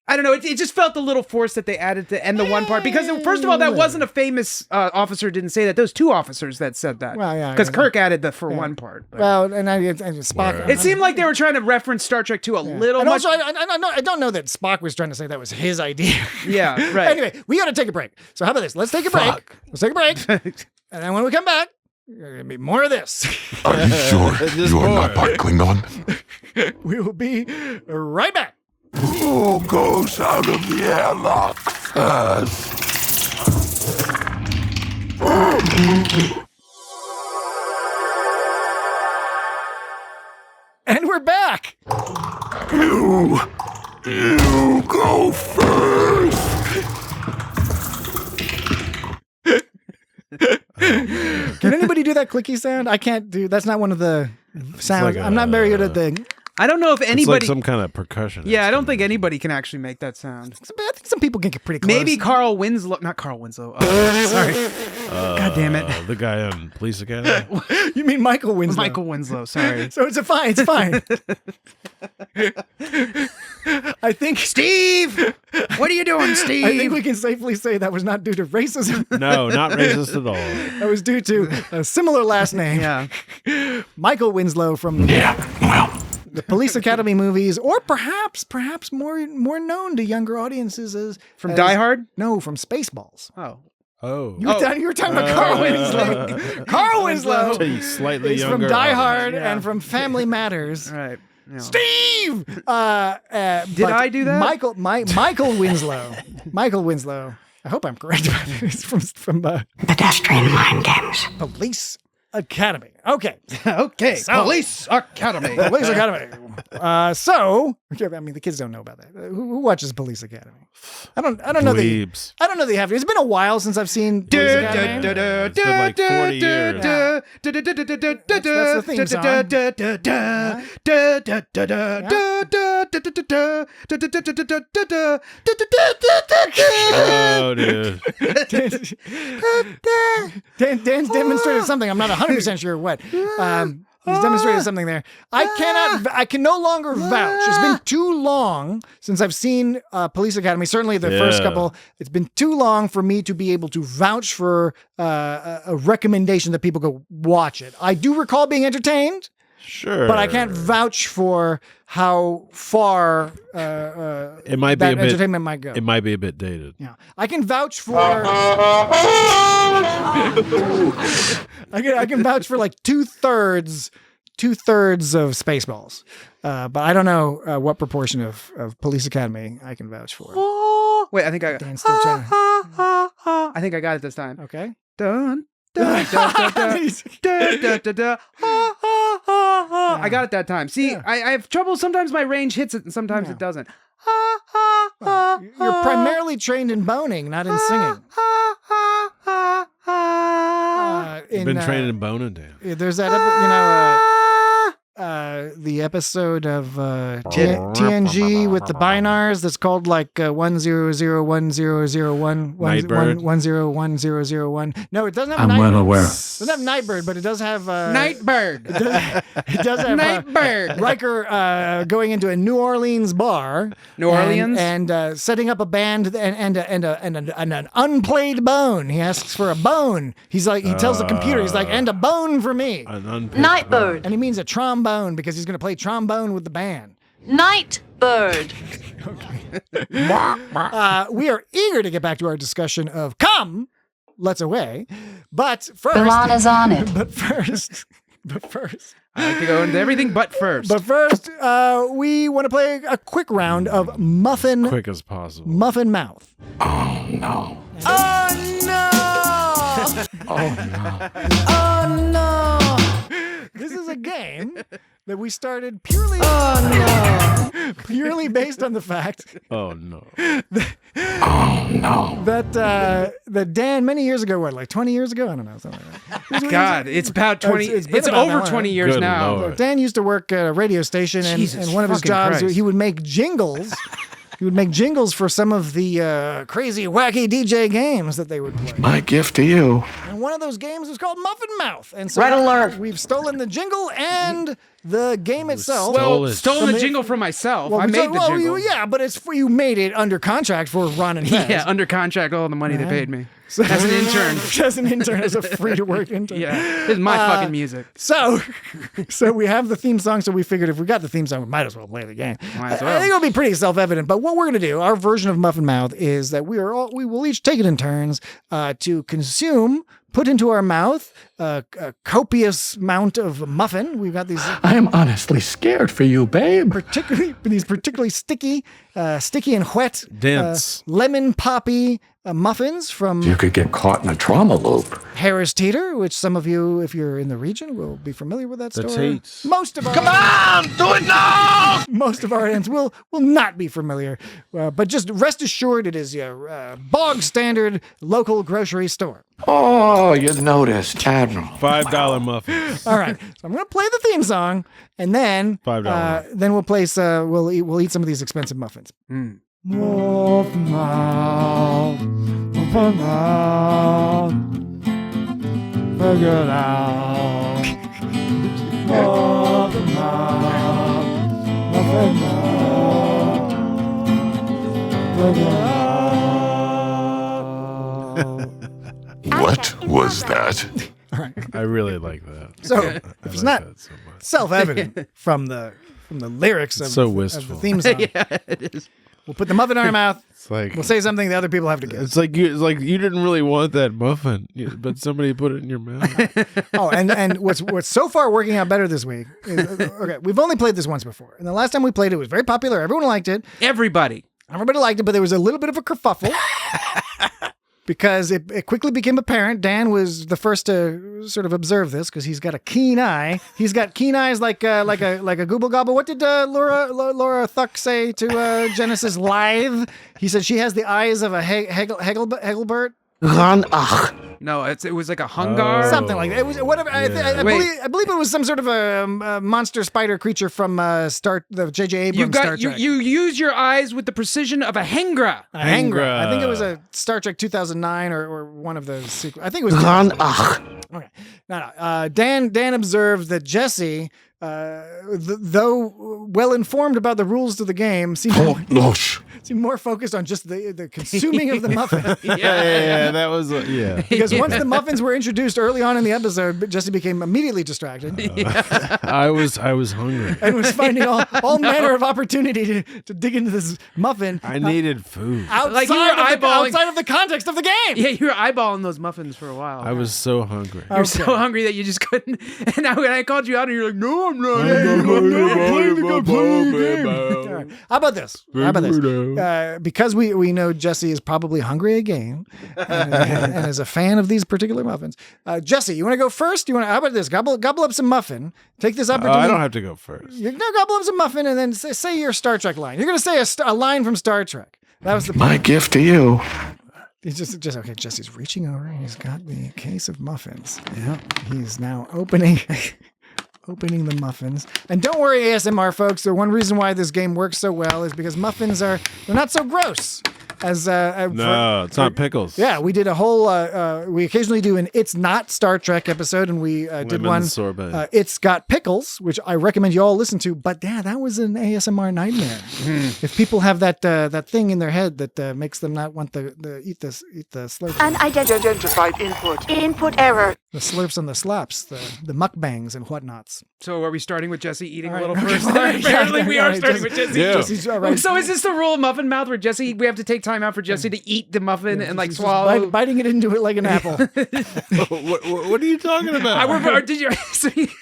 I don't know. It just felt a little forced that they added the "and the one" part because first of all, that wasn't a famous officer. Didn't say that. Those two officers that said that. Well, because Kirk added the "for one" part. But. Well, and Spock. It seemed like they were trying to reference Star Trek 2 a little. And much. also, I don't know that Spock was trying to say that was his idea. Yeah, right. Anyway, we got to take a break. So how about this? Let's take a break. Let's take a break, and then when we come back, there's gonna be more of this. Are you sure you are not part Klingon? We will be right back. Who goes out of the airlock first? And we're back. You go first. Can anybody do that clicky sound? I can't do. That's not one of the sounds. I'm not very good at the. I don't know if anybody. It's like some kind of percussion. Yeah, I don't think anybody can actually make that sound. I think some people can get pretty close. Maybe Carl Winslow. Not Carl Winslow. Sorry. God damn it. The guy on Police Academy? You mean Michael Winslow? Michael Winslow, sorry. So it's fine. It's fine. I think. Steve! What are you doing, Steve? I think we can safely say that was not due to racism. No, not racist at all. That was due to a similar last name. Yeah. Michael Winslow from the Police Academy movies, or perhaps more known to younger audiences as from Die Hard? No, from Spaceballs. Oh. You were talking about Carl Winslow. Carl Winslow slightly is younger from Die Hard Yeah. and from Family Matters. Right. Yeah. Steve! Did I do that? Michael Winslow. Michael Winslow. I hope I'm correct about it. It's from Pedestrian mind games. Police Academy. Okay. Okay. So- Police Academy. Police Academy. I mean, the kids don't know about that. Who watches Police Academy? I don't know. Dweebs. I don't know they have to. It's been a while since I've seen Police Academy. It's been like 40 years. That's the theme song. Oh, dude. Dan's demonstrated something. I'm not 100% sure what. He's demonstrated something there. I can no longer vouch. It's been too long since I've seen Police Academy. Certainly the first Yeah. couple. It's been too long for me to be able to vouch for a recommendation that people go watch it. I do recall being entertained. Sure. But I can't vouch for how far It might be that a bit. entertainment might go. It might be a bit dated. Yeah, I can vouch for. I can vouch for like 2/3 of Spaceballs, but I don't know what proportion of Police Academy I can vouch for. Wait, I think I. Dan's still trying. I think I got it this time. Okay. Dun, dun, dun, dun, dun, dun, dun, dun, dun. I got it that time. See, I have trouble. Sometimes my range hits it, and sometimes it doesn't. Well, you're primarily trained in boning, not in singing. You've been trained in boning, Dan. There's that, the episode of TNG with the binars that's called like 1001001 Nightbird? 101001. No, it doesn't have I'm Nightbird. well aware. It doesn't have Nightbird, but it does have Nightbird. It does have Nightbird. Riker going into a New Orleans bar, New Orleans? and setting up a band and an unplayed bone. He asks for a bone. He's like, he tells the computer, he's like, and a bone for me. An unpicked Nightbird. And he means a trombone because he's going to play trombone with the band. Nightbird. We are eager to get back to our discussion of Come, Let's Away. But first. Is on it. But first. I like to go into everything but first. But first, we want to play a quick round of Muffin quick as possible. Muffin Mouth. Oh, no. Oh no! Oh, no. Oh no! This is a game that we started purely purely based on the fact Oh, no. Oh, no. that Dan many years ago, what, like 20 years ago? I don't know, something like that. God, it's about 20. It's It's, been about over that 20 long. years Good now. Lord. Dan used to work at a radio station, Jesus and one of his fucking jobs, Christ. he would make jingles. He would make jingles for some of the crazy, wacky DJ games that they would play. My gift to you. And one of those games was called Muffin Mouth. And so Red alert. we've stolen the jingle and the game itself. stole Well, it. stolen From the the- jingle for myself. Well, I we made the well, jingle. yeah, but it's for you made it under contract for Ron and Fez. Yeah, under contract, all the money they paid me. So- As an intern. as an intern, as a free to work intern. Yeah, this is my fucking music. So we have the theme song. So we figured if we got the theme song, we might as well play the game. Might as I well. think it'll be pretty self-evident. But what we're going to do, our version of Muffin Mouth, is that we will each take it in turns to consume, put into our mouth a copious amount of muffin. We've got these I am honestly scared for you, babe. particularly sticky and wet, Dense. lemon poppy muffins from You could get caught in a trauma loop. Harris Teeter, which some of you, if you're in the region, will be familiar with that The store. Tates. Most of our Do it now! most of our ends will not be familiar, but just rest assured, it is your bog standard local grocery store. Oh, you noticed, Admiral. $5 muffins. All right, so I'm gonna play the theme song, and then $5. then we'll place we'll eat some of these expensive muffins. Muffin mouth, muffin mouth, figure it out. Muffin mouth, muffin mouth, figure it out. What was that? I really like that. So I if it's like not that so much. self-evident from the lyrics of, So of the wistful. theme song, Yeah, it is. we'll put the muffin in our mouth. It's like We'll say something the other people have to guess. it's like you didn't really want that muffin, but somebody put it in your mouth. Oh, and what's so far working out better this week is, okay, we've only played this once before. And the last time we played it was very popular. Everyone liked it. Everybody. Everybody liked it, but there was a little bit of a kerfuffle. because it quickly became apparent. Dan was the first to sort of observe this because he's got a keen eye. He's got keen eyes like a Gooble Gobble. What did Laura Thuck say to Genesis Live? He said she has the eyes of a Hegelbert. No, it was like a hungar. Something like that. It was whatever. I believe it was some sort of a monster spider creature from the J.J. Abrams Star Trek. You use your eyes with the precision of a hengra. A hengra. I think it was a Star Trek 2009 or one of those sequels. I think it was. Okay. No. Dan observed that Jesse, though well informed about the rules to the game, seemed more focused on just the consuming of the muffin. Yeah, that was Because once the muffins were introduced early on in the episode, Jesse became immediately distracted. I was hungry and was finding all manner of opportunity to dig into this muffin. I needed food. Outside of the context of the game. Yeah, you were eyeballing those muffins for a while. I was so hungry. You're so hungry that you just couldn't. And now when I called you out, and you're like, "No, I'm not. I'm not playing the game." All right. How about this? Because we know Jesse is probably hungry again and is a fan of these particular muffins. Jesse, you want to go first? How about this? Gobble up some muffin. Take this opportunity. I don't have to go first. You're gonna gobble up some muffin and then say your Star Trek line. You're gonna say a line from Star Trek. That was the My gift to you. He's just okay. Jesse's reaching over. He's got the case of muffins. Yeah. He's now opening the muffins. And don't worry, ASMR folks. The one reason why this game works so well is because muffins they're not so gross. It's not pickles. Yeah, we did a whole. We occasionally do an "It's Not Star Trek" episode, and we did one. Sorbet. It's got pickles, which I recommend you all listen to. But yeah, that was an ASMR nightmare. If people have that thing in their head that makes them not want to eat the slurp. Unidentified input error. The slurps and the slaps, the mukbangs and whatnots. So are we starting with Jesse eating a little okay. first? Apparently we are starting with Jesse. Yeah. So is this the rule of Muffin Mouth where we have to take time out for Jesse to eat the muffin and like swallow? Biting it into it like an apple. What are you talking about? Did you?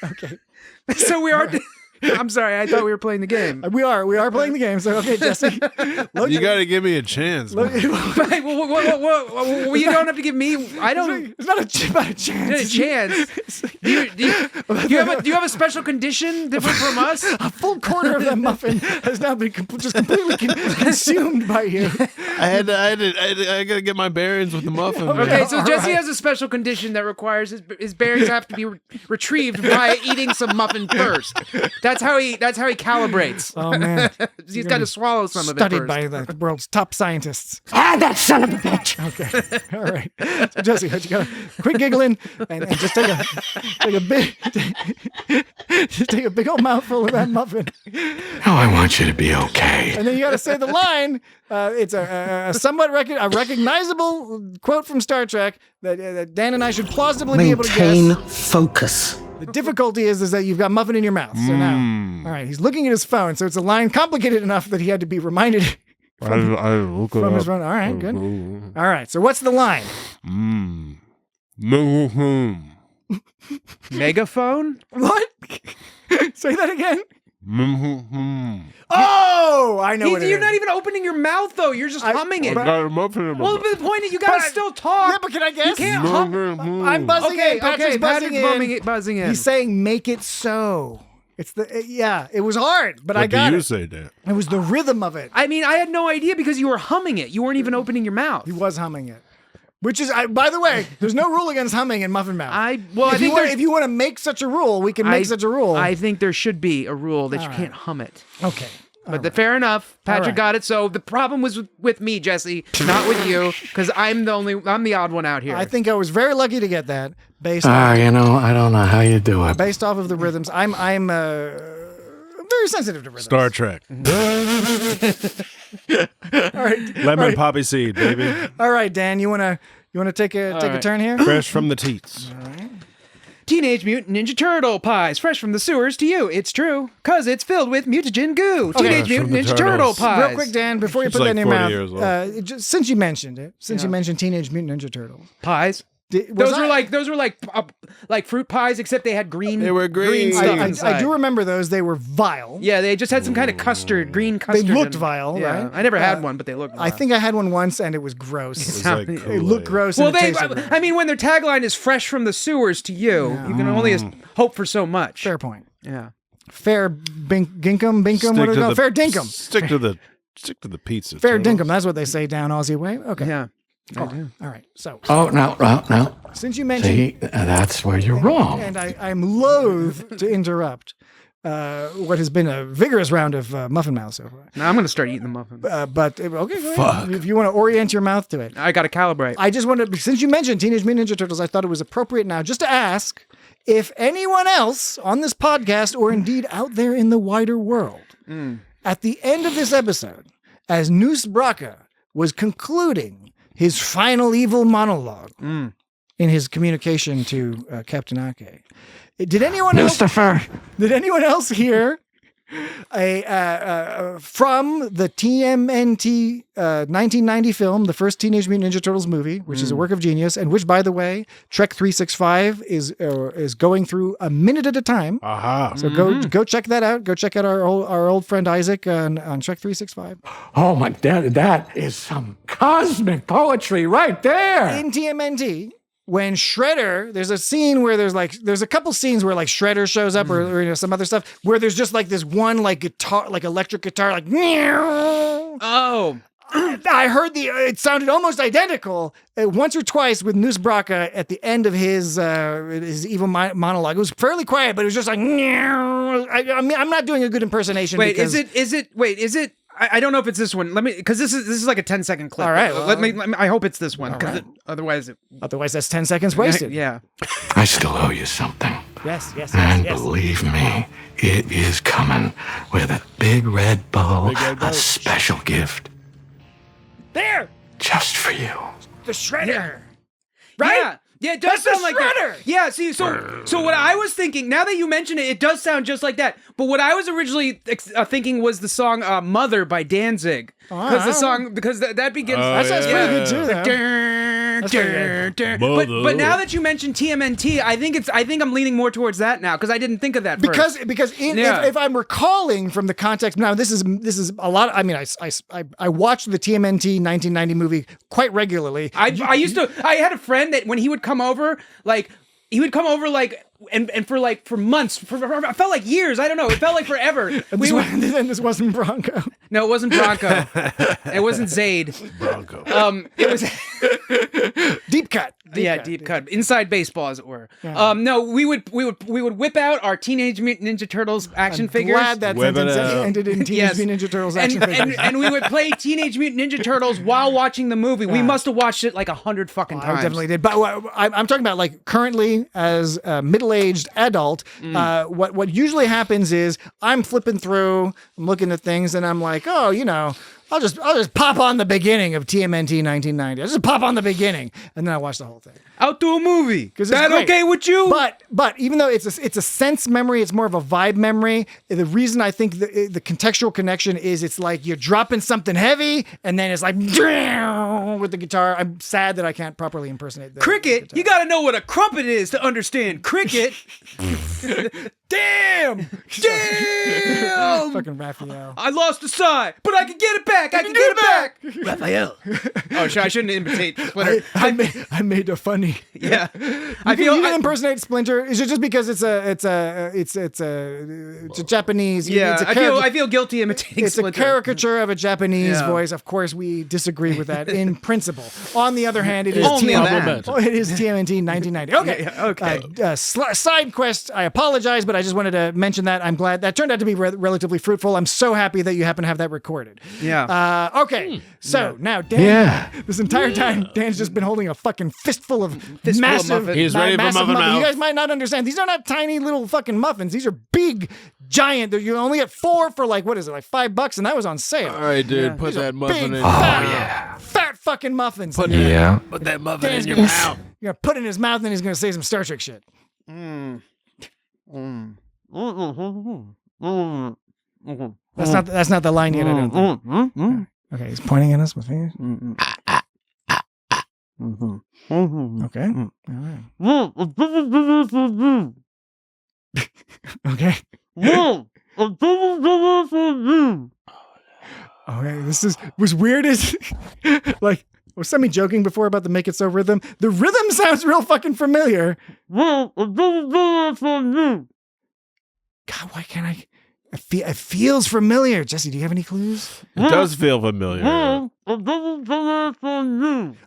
Okay. So we are. I'm sorry. I thought we were playing the game. We are playing the game. So okay, Jesse. You got to give me a chance. Well, you don't have to give me. I don't. It's not a chance. It's a chance. Do you have a special condition different from us? A full quarter of that muffin has now been just completely consumed by you. I got to get my bearings with the muffin. Okay, so Jesse has a special condition that requires his bearings have to be retrieved by eating some muffin first. That's how he calibrates. Oh man, he's got to swallow some of it first. Studied by the world's top scientists. That son of a bitch. Okay, all right. So Jesse, you got quit giggling and just take a big old mouthful of that muffin. Oh, I want you to be okay. And then you got to say the line. It's a somewhat recognizable quote from Star Trek that Dan and I should plausibly be able to guess. Maintain focus. The difficulty is that you've got muffin in your mouth. So now, all right, he's looking at his phone. So it's a line complicated enough that he had to be reminded from his phone. All right, good. All right, so what's the line? Megaphone? What? Say that again. Oh, I know what it is. You're not even opening your mouth, though. You're just humming it. Got a muffin in my Well, mouth. the point is you gotta still talk. Yeah, but can I guess? You can't hum. I'm buzzing in. Patrick's buzzing in. He's saying, make it so. It's it was hard, but I got it. What do you say, Dan? It was the rhythm of it. I mean, I had no idea because you were humming it. You weren't even opening your mouth. He was humming it. Which is, by the way, there's no rule against humming in Muffin Mouth. If you want to make such a rule, we can make such a rule. I think there should be a rule that you can't hum it. Okay. But fair enough. Patrick got it. So the problem was with me, Jesse, not with you, because I'm the odd one out here. I think I was very lucky to get that based. I don't know how you do it. Based off of the rhythms, I'm very sensitive to rhythms. Star Trek. All right. Lemon poppy seed, baby. All right, Dan, you wanna take a turn here? Fresh from the teats. All right. Teenage Mutant Ninja Turtle pies, fresh from the sewers to you. It's true, cause it's filled with mutagen goo. Teenage Mutant Ninja Turtle pies. Real quick, Dan, before you put that in your mouth, since you mentioned it, you mentioned Teenage Mutant Ninja Turtles pies. Those were like fruit pies, except they had green. They were green. stuff inside. I do remember those. They were vile. Yeah, they just had some kind of green custard. They looked in them. vile, yeah. right? I never had one, but they looked vile. I think I had one once, and it was gross. It looked gross. Well, and it tasted gross. I mean, when their tagline is "fresh from the sewers" to you, you can only hope for so much. Fair point. Yeah. Fair ginkum, what do they call it? Fair dinkum. Stick to the pizza. Fair dinkum. That's what they say down Aussie way. Okay. Yeah. Oh, all right. So. Oh, no. Since you mentioned. See, that's where you're wrong. And I'm loath to interrupt what has been a vigorous round of Muffin Mouth so far. Now I'm going to start eating the muffin. But okay, go ahead. If you want to orient your mouth to it. I got to calibrate. I just want to, since you mentioned Teenage Mutant Ninja Turtles, I thought it was appropriate now just to ask if anyone else on this podcast or indeed out there in the wider world, at the end of this episode, as Noose Braca was concluding his final evil monologue in his communication to Captain Ake, did anyone else hear from the TMNT 1990 film, the first Teenage Mutant Ninja Turtles movie, which is a work of genius, and which, by the way, Trek 365 is going through a minute at a time. So go check that out. Go check out our old friend Isaac on Trek 365. Oh my God, that is some cosmic poetry right there. In TMNT, when Shredder, there's a scene where there's a couple scenes where like Shredder shows up or some other stuff where there's just like this one like guitar, like electric guitar, like oh. I heard it sounded almost identical once or twice with Noose Braca at the end of his evil monologue. It was fairly quiet, but it was just like I'm not doing a good impersonation. Is it? I don't know if it's this one. Let me, because this is like a 10-second clip. All right. Well, let me. I hope it's this one, because otherwise that's 10 seconds wasted. Yeah. I still owe you something. Yes. And believe me, it is coming with a big red bow, a special gift. There. Just for you. The Shredder. Yeah. Right? Yeah, it does sound like Shredder. that. Yeah, see, so what I was thinking, now that you mention it, it does sound just like that. But what I was originally thinking was the song "Mother" by Danzig, because that begins. That sounds pretty good too. But now that you mentioned TMNT, I think I'm leaning more towards that now, because I didn't think of that because first. If I'm recalling from the context, now this is a lot. I mean, I watched the TMNT 1990 movie quite regularly. I had a friend that when he would come over, and for months, it felt like years. I don't know. It felt like forever. And this wasn't Bronco. No, it wasn't Bronco. It wasn't Zaid. Bronco. It was deep cut. Deep cut. Inside baseball, as it were. Yeah. No, we would whip out our Teenage Mutant Ninja Turtles action figures. Glad that sentence ended in Teenage Mutant Ninja Turtles action figures. And we would play Teenage Mutant Ninja Turtles while watching the movie. We must have watched it like 100 fucking times. I definitely did. But I'm talking about like currently as a middle-aged adult. What usually happens is I'm flipping through, I'm looking at things, and I'm like, oh, I'll just pop on the beginning of TMNT 1990. I'll just pop on the beginning, and then I watch the whole thing. Out to a movie. Is that okay with you? But even though it's a sense memory, it's more of a vibe memory. The reason I think the contextual connection is it's like you're dropping something heavy, and then it's like with the guitar. I'm sad that I can't properly impersonate the cricket. Guitar. You got to know what a crumpet is to understand cricket. Damn! Fucking Raphael. I lost a sigh, but I can get it back. I can get it back. Raphael. Oh, I shouldn't imitate Splinter. I made a funny. Yeah. I can impersonate Splinter. Is it just because it's a Japanese? Yeah. I feel guilty imitating Splinter. It's a caricature of a Japanese voice. Of course, we disagree with that in principle. On the other hand, it is TMNT 1990. Okay. Okay. Side quest. I apologize, but I just wanted to mention that. I'm glad that turned out to be relatively fruitful. I'm so happy that you happen to have that recorded. Yeah. Okay. So now, Dan, this entire time, Dan's just been holding a fucking fistful of massive. He's ready for Muffin Mouth. You guys might not understand. These are not tiny little fucking muffins. These are big, giant. You only get 4 for like, what is it, like $5, and that was on sale. All right, dude, put that muffin in. Fat fucking muffins. Put that muffin in your mouth. You're gonna put it in his mouth, and he's gonna say some Star Trek shit. That's not the line yet. I don't think. Okay, he's pointing at us with fingers. Okay. All right. Okay. Okay, this was weird as like I was semi-joking before about the make it so rhythm. The rhythm sounds real fucking familiar. God, why can't I? It feels familiar. Jesse, do you have any clues? It does feel familiar.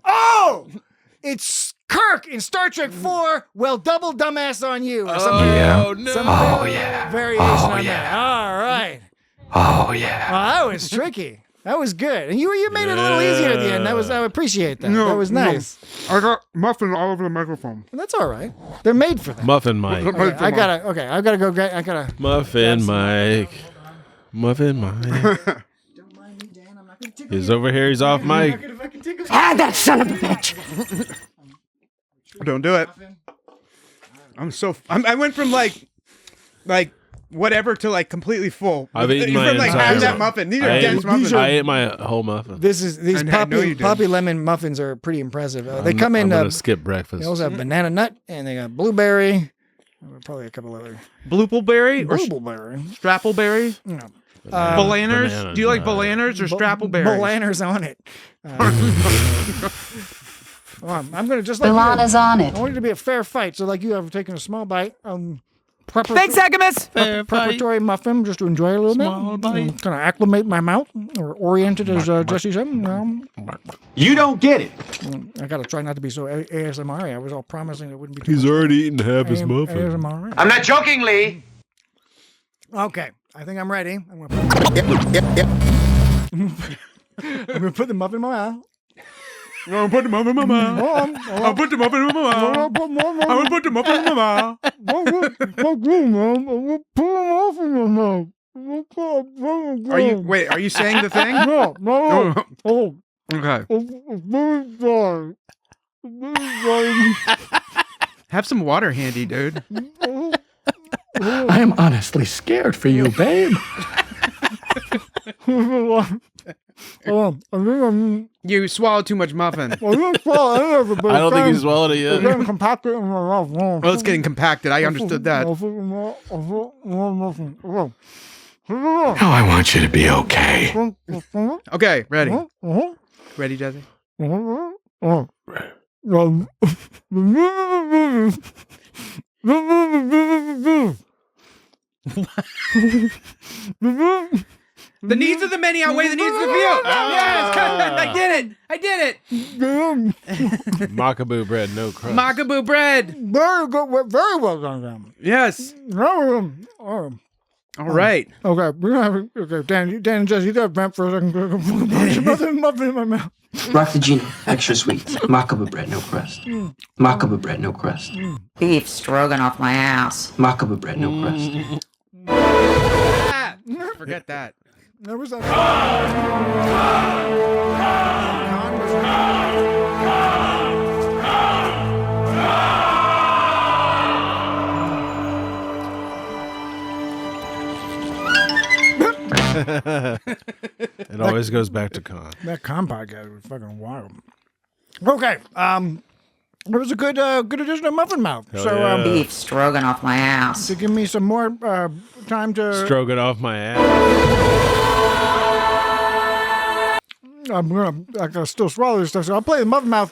Oh! It's Kirk in Star Trek 4. Well, double dumbass on you. Or something. Oh, no. Some variation on that. All right. Oh, yeah. Well, that was tricky. That was good. And you made it a little easier at the end. I appreciate that. That was nice. I got muffin all over the microphone. Well, that's all right. They're made for that. Muffin Mike. Okay, I gotta go get, I gotta. Muffin Mike. Muffin Mike. He's over here. He's off mic. Ah, that son of a bitch. Don't do it. I went from like whatever to like completely full. I've eaten my from like half entire that muffin. These are dense muffins. I ate my whole muffin. These poppy lemon muffins are pretty impressive. They come in. I'm gonna skip breakfast. They also have banana nut and they got blueberry. Probably a couple other. Blueberry or Blueberry. Strappleberry? No. Balaners? Do you like balaners or strappleberries? Balaners on it. I'm gonna just like Balana's on it. I want it to be a fair fight. So like you have taken a small bite. Thanks, Agamus. Preparatory muffin just to enjoy it a little bit. Kind of acclimate my mouth or orient it as Jesse said. You don't get it. I gotta try not to be so ASMR. I was all promising it wouldn't be. Too He's much already eaten half his muffin. ASMR. I'm not joking, Lee. Okay, I think I'm ready. I'm gonna put the muffin in my mouth. I'll put the muffin in my mouth. I'll put the muffin in my mouth. I'll put the muffin in my mouth. Are you saying the thing? No. Okay. Have some water handy, dude. I am honestly scared for you, babe. You swallowed too much muffin. I don't think he swallowed it yet. Well, it's getting compacted. I understood that. Oh, I want you to be okay. Okay, ready. Ready, Jesse? The needs of the many outweigh the needs of the few. Yes, I did it. Macabu bread, no crust. Macabu bread. Very good. Very well done. Yes. All right. Okay, we're gonna have Dan and Jesse, you got to vent for a second. Muffin in my mouth. Rockagina, extra sweet. Macabre bread, no crust. Macabre bread, no crust. Beef stroganoff my ass. Macabre bread, no crust. Forget that. There was that. It always goes back to Con. That Con podcast was fucking wild. Okay, it was a good addition of Muffin Mouth. Hell so yeah. Beef stroganoff my ass. to give me some more time to. Stroke it off my ass. I gotta still swallow this stuff, so I'll play the Muffin Mouth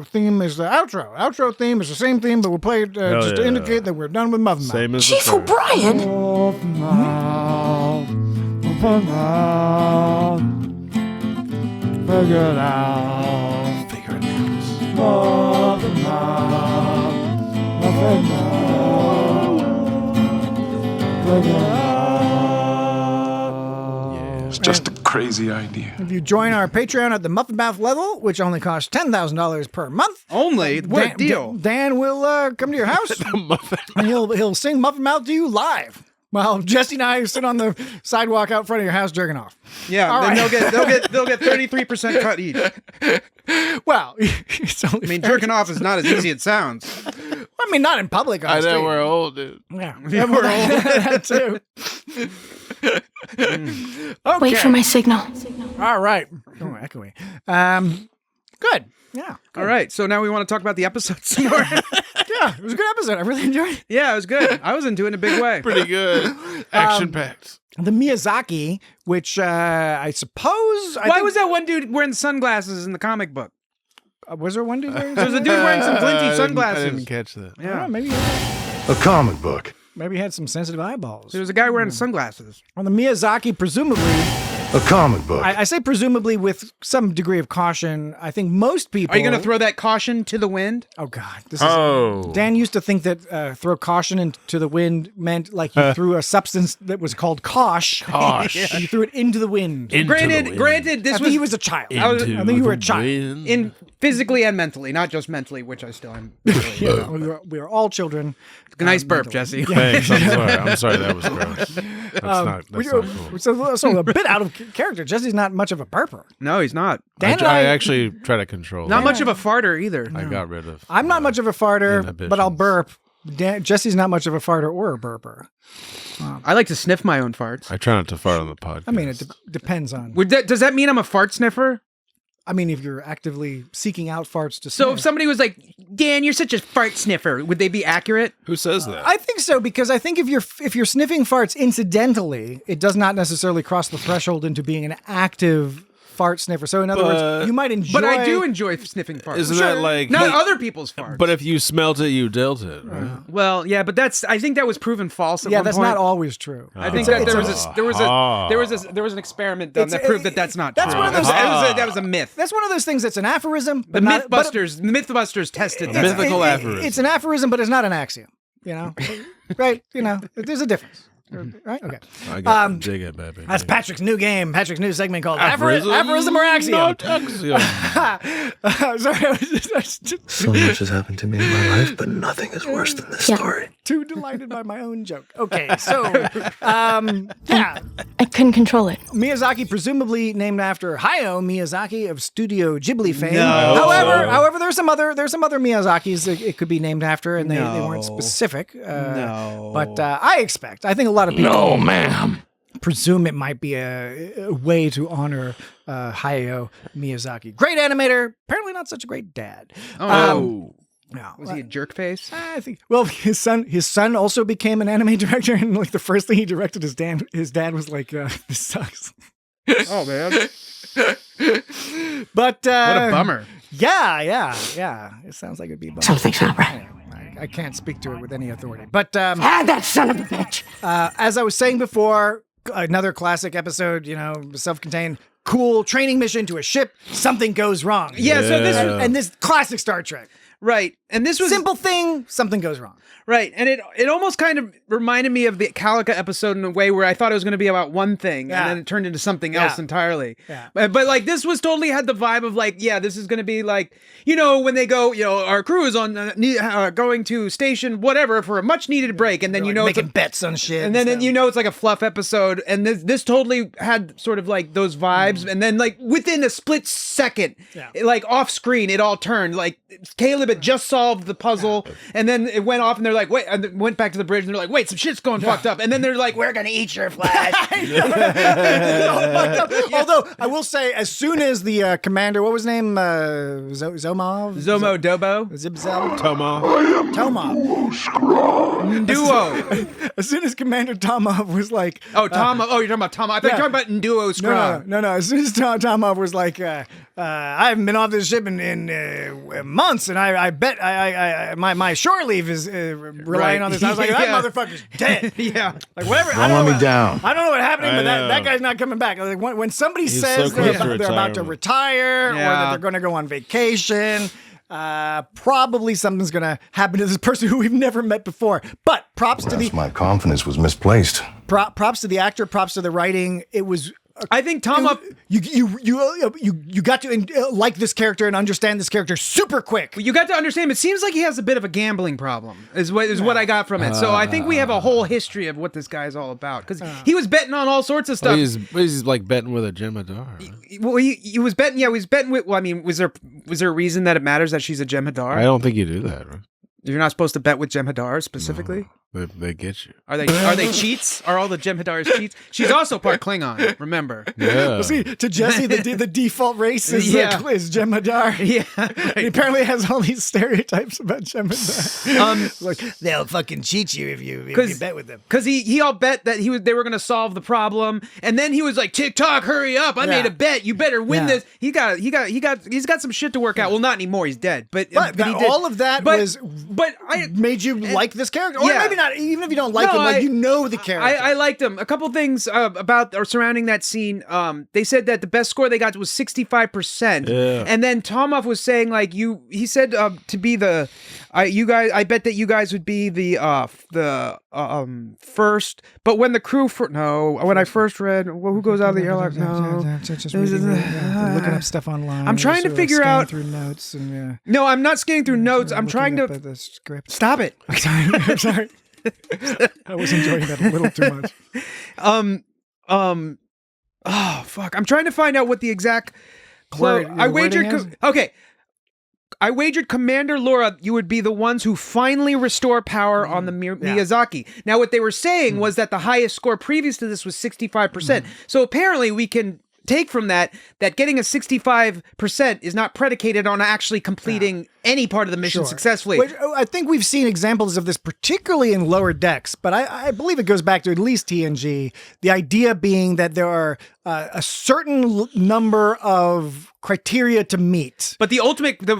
theme as the outro. Outro theme is the same theme, but we'll play it just to indicate that we're done with Muffin Mouth. Same as Chief the first. O'Brien. Muffin Mouth, Muffin Mouth, figure it out. Figure it out. Muffin Mouth, Muffin Mouth, figure it out. It's just a crazy idea. If you join our Patreon at the Muffin Mouth level, which only costs $10,000 per month, Only? What a deal. Dan will come to your house and he'll sing Muffin Mouth to you live. While Jesse and I sit on the sidewalk out front of your house jerking off. Yeah, All then right. they'll get 33% cut each. Well, it's only I mean, jerking off is not as easy as it sounds. I mean, not in public. I know we're old, dude. Yeah, Yeah, we're old. That too. Okay. Wait for my signal. All right. Oh, echoey. Good. Yeah. All right. So now we want to talk about the episode some more. Yeah, it was a good episode. I really enjoyed it. Yeah, it was good. I was into it in a big way. Pretty good. Action packed. The Miyazaki, which I suppose... Why was that one dude wearing sunglasses in the comic book? Was there one dude wearing There was a dude wearing some glinty sunglasses. I didn't catch that. Yeah. Maybe, A comic book. maybe he had some sensitive eyeballs. There was a guy wearing sunglasses. On the Miyazaki, presumably... A comic book. I say presumably with some degree of caution. I think most people... Are you going to throw that caution to the wind? Oh, God. This is Dan used to think that throw caution into the wind meant like you threw a substance that was called kosh. Kosh. And you threw it into the wind. Granted, this I think he was a child. I think you were a child. in physically and mentally, not just mentally, which I still am. Yeah, we are all children. Nice burp, Jesse. Thanks. I'm sorry. That was gross. That's not cool. So a bit out of character. Jesse's not much of a burper. No, he's not. Dan and I actually try to control Not it. much of a farter either. I got rid of. I'm not much of a farter, inhibitions. but I'll burp. Jesse's not much of a farter or a burper. I like to sniff my own farts. I try not to fart on the podcast. I mean, it depends on. Does that mean I'm a fart sniffer? I mean, if you're actively seeking out farts to So sniff. if somebody was like, Dan, you're such a fart sniffer, would they be accurate? Who says that? I think so, because I think if you're sniffing farts incidentally, it does not necessarily cross the threshold into being an active fart sniffer. So in other words, you might enjoy. But I do enjoy sniffing farts. Isn't that like not other people's farts? But if you smelt it, you dealt it, right? Well, yeah, but I think that was proven false. At Yeah, one that's point. not always true. I think that there was an experiment done that proved that that's not true. That's one of those. That was a myth. That's one of those things that's an aphorism. The Mythbusters tested that. Mythical aphorism. It's an aphorism, but it's not an axiom. You know, right? You know, there's a difference. Right? Okay. I got dig it, baby. That's Patrick's new game, Patrick's new segment called Aphorism? Aphorism or Axiom. Not axiom. Sorry, I was just So much has happened to me in my life, but nothing is worse than this story. too delighted by my own joke. Okay, so, yeah. I couldn't control it. Miyazaki, presumably named after Hayao Miyazaki of Studio Ghibli fame. No. However, there's some other Miyazakis that it could be named after, and they weren't specific. No. But I think a lot of people. No, ma'am. Presume it might be a way to honor Hayao Miyazaki. Great animator, apparently not such a great dad. Oh. No. Was he a jerk face? I think. Well, his son also became an anime director, and like the first thing he directed, his dad was like, "This sucks." Oh man. But What a bummer. Yeah. It sounds like it'd be a bummer. Something's not right. Anyway, I can't speak to it with any authority. But That son of a bitch. as I was saying before, another classic episode, self-contained, cool training mission to a ship. Something goes wrong. Yeah, so this classic Star Trek. Right. And this was Simple thing, something goes wrong. Right. And it almost kind of reminded me of the Calica episode in a way where I thought it was going to be about one thing and then it turned into something else entirely. Yeah. But like this was totally had the vibe of like, yeah, this is going to be like, when they go, our crew is on going to station whatever for a much needed break, and then They're like making bets on shit. and then it's like a fluff episode, and this totally had sort of like those vibes, and then like within a split second, like off screen, it all turned. Like Caleb had just solved the puzzle, and then it went off, and they're like, wait, and then went back to the bridge, and they're like, wait, some shit's going fucked up, and then they're like, we're gonna eat your flesh. Although I will say, as soon as the commander, what was his name, Zomov, Zomo Dobo, Zibzel, Tomov, Duo. As soon as Commander Tomov was like, you're talking about Tomov. I thought you were talking about Duo Scrum. No. As soon as Tomov was like, I haven't been off this ship in months, and I bet my shore leave is relying on this. I was like, that motherfucker's dead. Yeah, like whatever. Don't let me down. I don't know what's happening, but that guy's not coming back. Like when somebody says so close to they're about to retire or that they're going to go on vacation. Probably something's gonna happen to this person who we've never met before. But props to My confidence was misplaced. props to the actor, props to the writing. It was. I think Tomov. You got to like this character and understand this character super quick. You got to understand him. It seems like he has a bit of a gambling problem, is what I got from it. So I think we have a whole history of what this guy's all about, because he was betting on all sorts of stuff. He's like betting with a Jemadar. Well, he was betting. Yeah, he was betting with. Well, I mean, was there a reason that it matters that she's a Jemadar? I don't think you do that, right? You're not supposed to bet with Jemadar specifically. They get you. Are they cheats? Are all the Jem'Hadar's cheats? She's also part Klingon. Remember? Yeah. Well, see, to Jesse, the default race is Jem'Hadar. Yeah. He apparently has all these stereotypes about Jem'Hadar. Like they'll fucking cheat you if you bet with them. Because he all bet that they were going to solve the problem, and then he was like, "TikTok, hurry up! I made a bet. You better win this." He's got some shit to work out. Well, not anymore. He's dead. But he did. All of that made you like this character, or maybe not. Even if you don't like him, you know the character. I liked him. A couple things about or surrounding that scene. They said that the best score they got was 65%. Yeah. And then Tomoff was saying like he said to be the I bet that you guys would be the first. But when the crew when I first read who goes out of the airlock? No, just looking up stuff online. I'm trying to figure out through notes and No, I'm not scanning through notes. I'm trying to the script. Stop it. I'm sorry. I was enjoying that a little too much. Oh fuck! I'm trying to find out what the exact I wagered. I wagered Commander Laura, you would be the ones who finally restore power on the Miyazaki. Now, what they were saying was that the highest score previous to this was 65%. So apparently, we can take from that getting a 65% is not predicated on actually completing any part of the mission successfully. Which, I think we've seen examples of this, particularly in Lower Decks, but I believe it goes back to at least TNG. The idea being that there are a certain number of criteria to meet. But the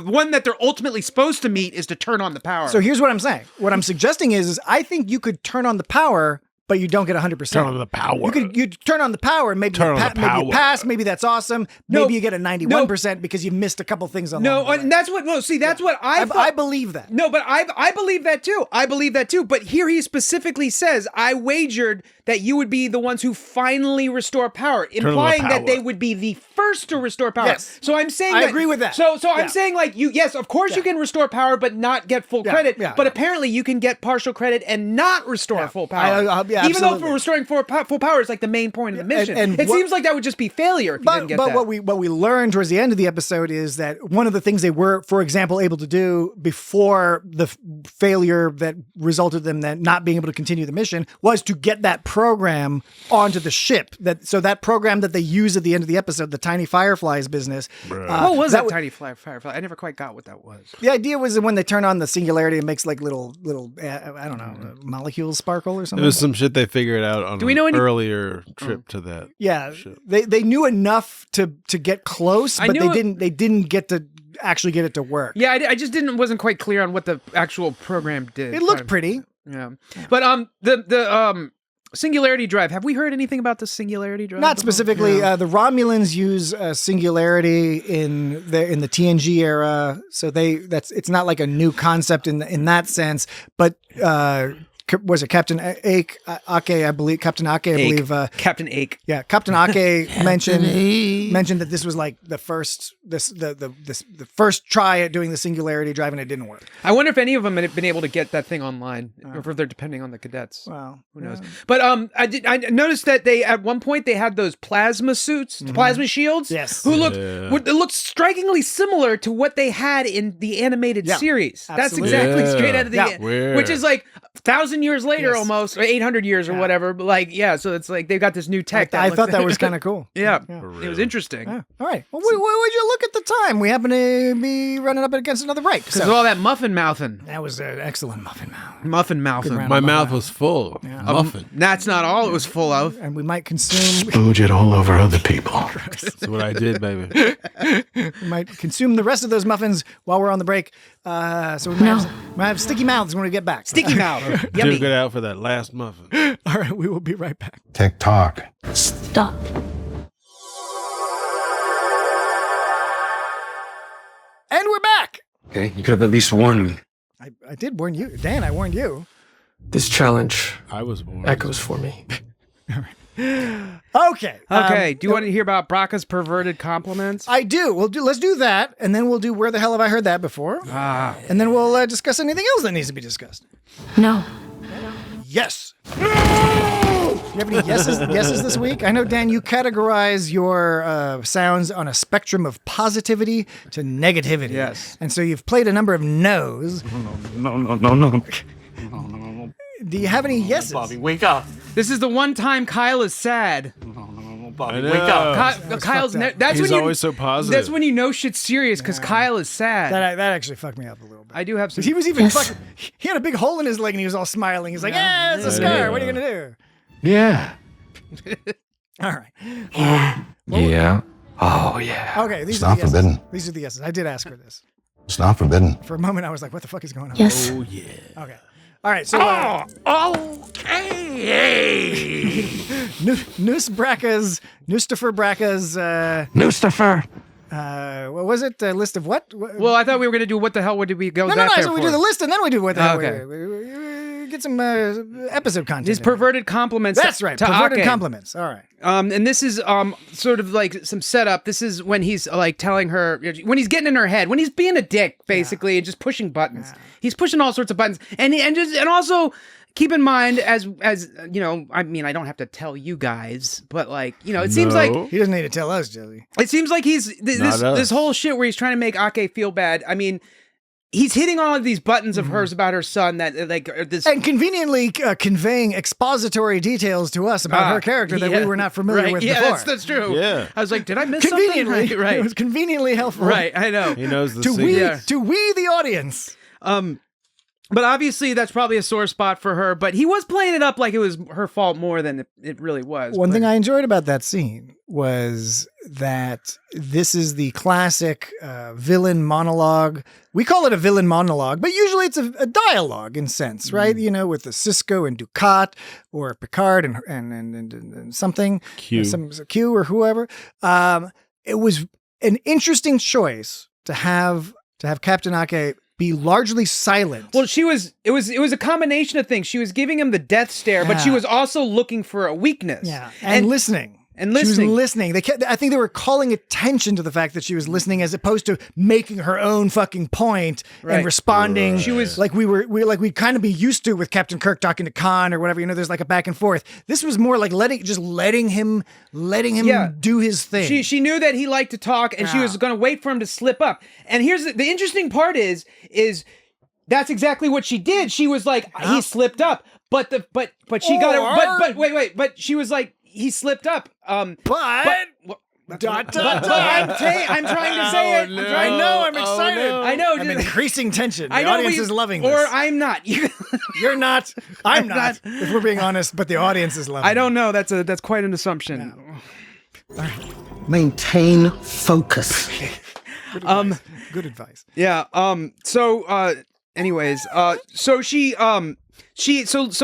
one that they're ultimately supposed to meet is to turn on the power. So here's what I'm saying. What I'm suggesting is I think you could turn on the power, but you don't get 100%. Turn on the power. You turn on the power, and maybe maybe you pass, maybe that's awesome. Maybe you get a 91% because you missed a couple things on the way. And that's what that's what I believe that. No, but I believe that too. I believe that too. But here he specifically says, I wagered that you would be the ones who finally restore power, implying that they would be the first to restore power. Yes. So I'm saying I agree with that. So I'm saying like yes, of course you can restore power but not get full credit. But apparently you can get partial credit and not restore full power. Even though for restoring full power is like the main point of the mission. And it seems like that would just be failure if you didn't get that. But what we learned towards the end of the episode is that one of the things they were, for example, able to do before the failure that resulted in them not being able to continue the mission was to get that program onto the ship. So that program that they use at the end of the episode, the Tiny Fireflies business. What was that Tiny Firefly? I never quite got what that was. The idea was that when they turn on the singularity, it makes like little I don't know, molecules sparkle or something. It was some shit they figured out on an earlier trip to that. Yeah, they knew enough to get close, but they didn't get to actually get it to work. Yeah, I just wasn't quite clear on what the actual program did. It looked pretty. Yeah. But the Singularity Drive. Have we heard anything about the Singularity Drive? Not specifically. The Romulans use Singularity in the TNG era, so it's not like a new concept in that sense. But was it Captain Ake, I believe? Captain Ake, I believe. Captain Ake. Yeah, Captain Ake mentioned that this was like the first the first try at doing the Singularity Drive, and it didn't work. I wonder if any of them had been able to get that thing online, or if they're depending on the cadets. Wow, who knows? But I noticed that they at one point they had those plasma suits, plasma shields. Yes, who looked strikingly similar to what they had in the animated series. Absolutely. That's exactly straight out of the which is like 1,000 years later almost, or 800 years or whatever. But like, so it's like they've got this new tech. I thought that was kind of cool. Yeah, it was interesting. Yeah. All right. Well, would you look at the time? We happen to be running up against another break. Because of all that muffin mouthing. That was an excellent muffin mouth. Muffin mouthing. My mouth was full of muffin. That's not all it was full of. And we might consume... Spooge it all over other people. That's what I did, baby. We might consume the rest of those muffins while we're on the break. So we might have sticky mouths when we get back. Sticky mouth. Yummy. Get out for that last muffin. All right, we will be right back. TikTok. Stop. And we're back. Okay, you could have at least warned me. I did warn you. Dan, I warned you. This challenge I was warned. echoes for me. Okay. Do you want to hear about Bracca's perverted compliments? I do. Let's do that, and then we'll do Where the Hell Have I Heard That Before? And then we'll discuss anything else that needs to be discussed. No. Yes. You have any yeses this week? I know, Dan, you categorize your sounds on a spectrum of positivity to negativity. Yes. And so you've played a number of no's. No. Do you have any yeses? Bobby, wake up. This is the one time Kyle is sad. Bobby, I wake up. Kyle's that's He's when always so positive. That's when you know shit's serious because Kyle is sad. That actually fucked me up a little bit. I do have some. He was even fucking. He had a big hole in his leg and he was all smiling. He's like, "Yeah, it's a scar. What are you gonna do?" Yeah. All right. Yeah. Oh, yeah. Okay, these It's are not the yeses. forbidden. These are the yeses. I did ask her this. It's not forbidden. For a moment, I was like, "What the fuck is going on?" Yes. Oh yeah. Okay. All right. So. Okay. Nustifer Bracca's. Nustifer. What was it? A list of what? Well, I thought we were gonna do what the hell would we go? No. So we do the list and then we do what the hell. Okay. We get some episode content. These perverted compliments. That's right. To Perverted Ake. compliments. All right. And this is sort of like some setup. This is when he's like telling her, when he's getting in her head, when he's being a dick basically and just pushing buttons. Yeah. He's pushing all sorts of buttons, and also keep in mind as you know, I mean, I don't have to tell you guys, but like, you know, it seems like He doesn't need to tell us, Josie. it seems like he's Not us. this whole shit where he's trying to make Ake feel bad. I mean, he's hitting all of these buttons of hers about her son that like are this And conveniently conveying expository details to us about her character that we were not familiar with yeah, before. that's true. Yeah. I was like, did I miss Conveniently, something? Right. It was conveniently helpful. Right, I know. He knows the To secret. we the audience. But obviously that's probably a sore spot for her, but he was playing it up like it was her fault more than it really was. One thing I enjoyed about that scene was that this is the classic villain monologue. We call it a villain monologue, but usually it's a dialogue in sense, right? You know, with the Cisco and Ducat or Picard and something, Q. Q or whoever. It was an interesting choice to have Captain Ake be largely silent. Well, it was a combination of things. She was giving him the death stare, but she was also looking for a weakness. Yeah, and listening. And listening. She was listening. I think they were calling attention to the fact that she was listening as opposed to making her own fucking point and responding. She was like we'd kind of be used to with Captain Kirk talking to Khan or whatever. You know, there's like a back and forth. This was more like letting him do his thing. She knew that he liked to talk, and she was going to wait for him to slip up. And here's the interesting part is that's exactly what she did. She was like, he slipped up, but she got it. But wait, but she was like, he slipped up. I'm trying to say it. No. I know. I'm excited. no. I know. I'm increasing tension. The I know, audience is loving this. Or I'm not. You're not. I'm not. If we're being honest, but the audience is loving. I don't know. That's quite an assumption. Maintain focus. Good advice. Yeah. Anyways. So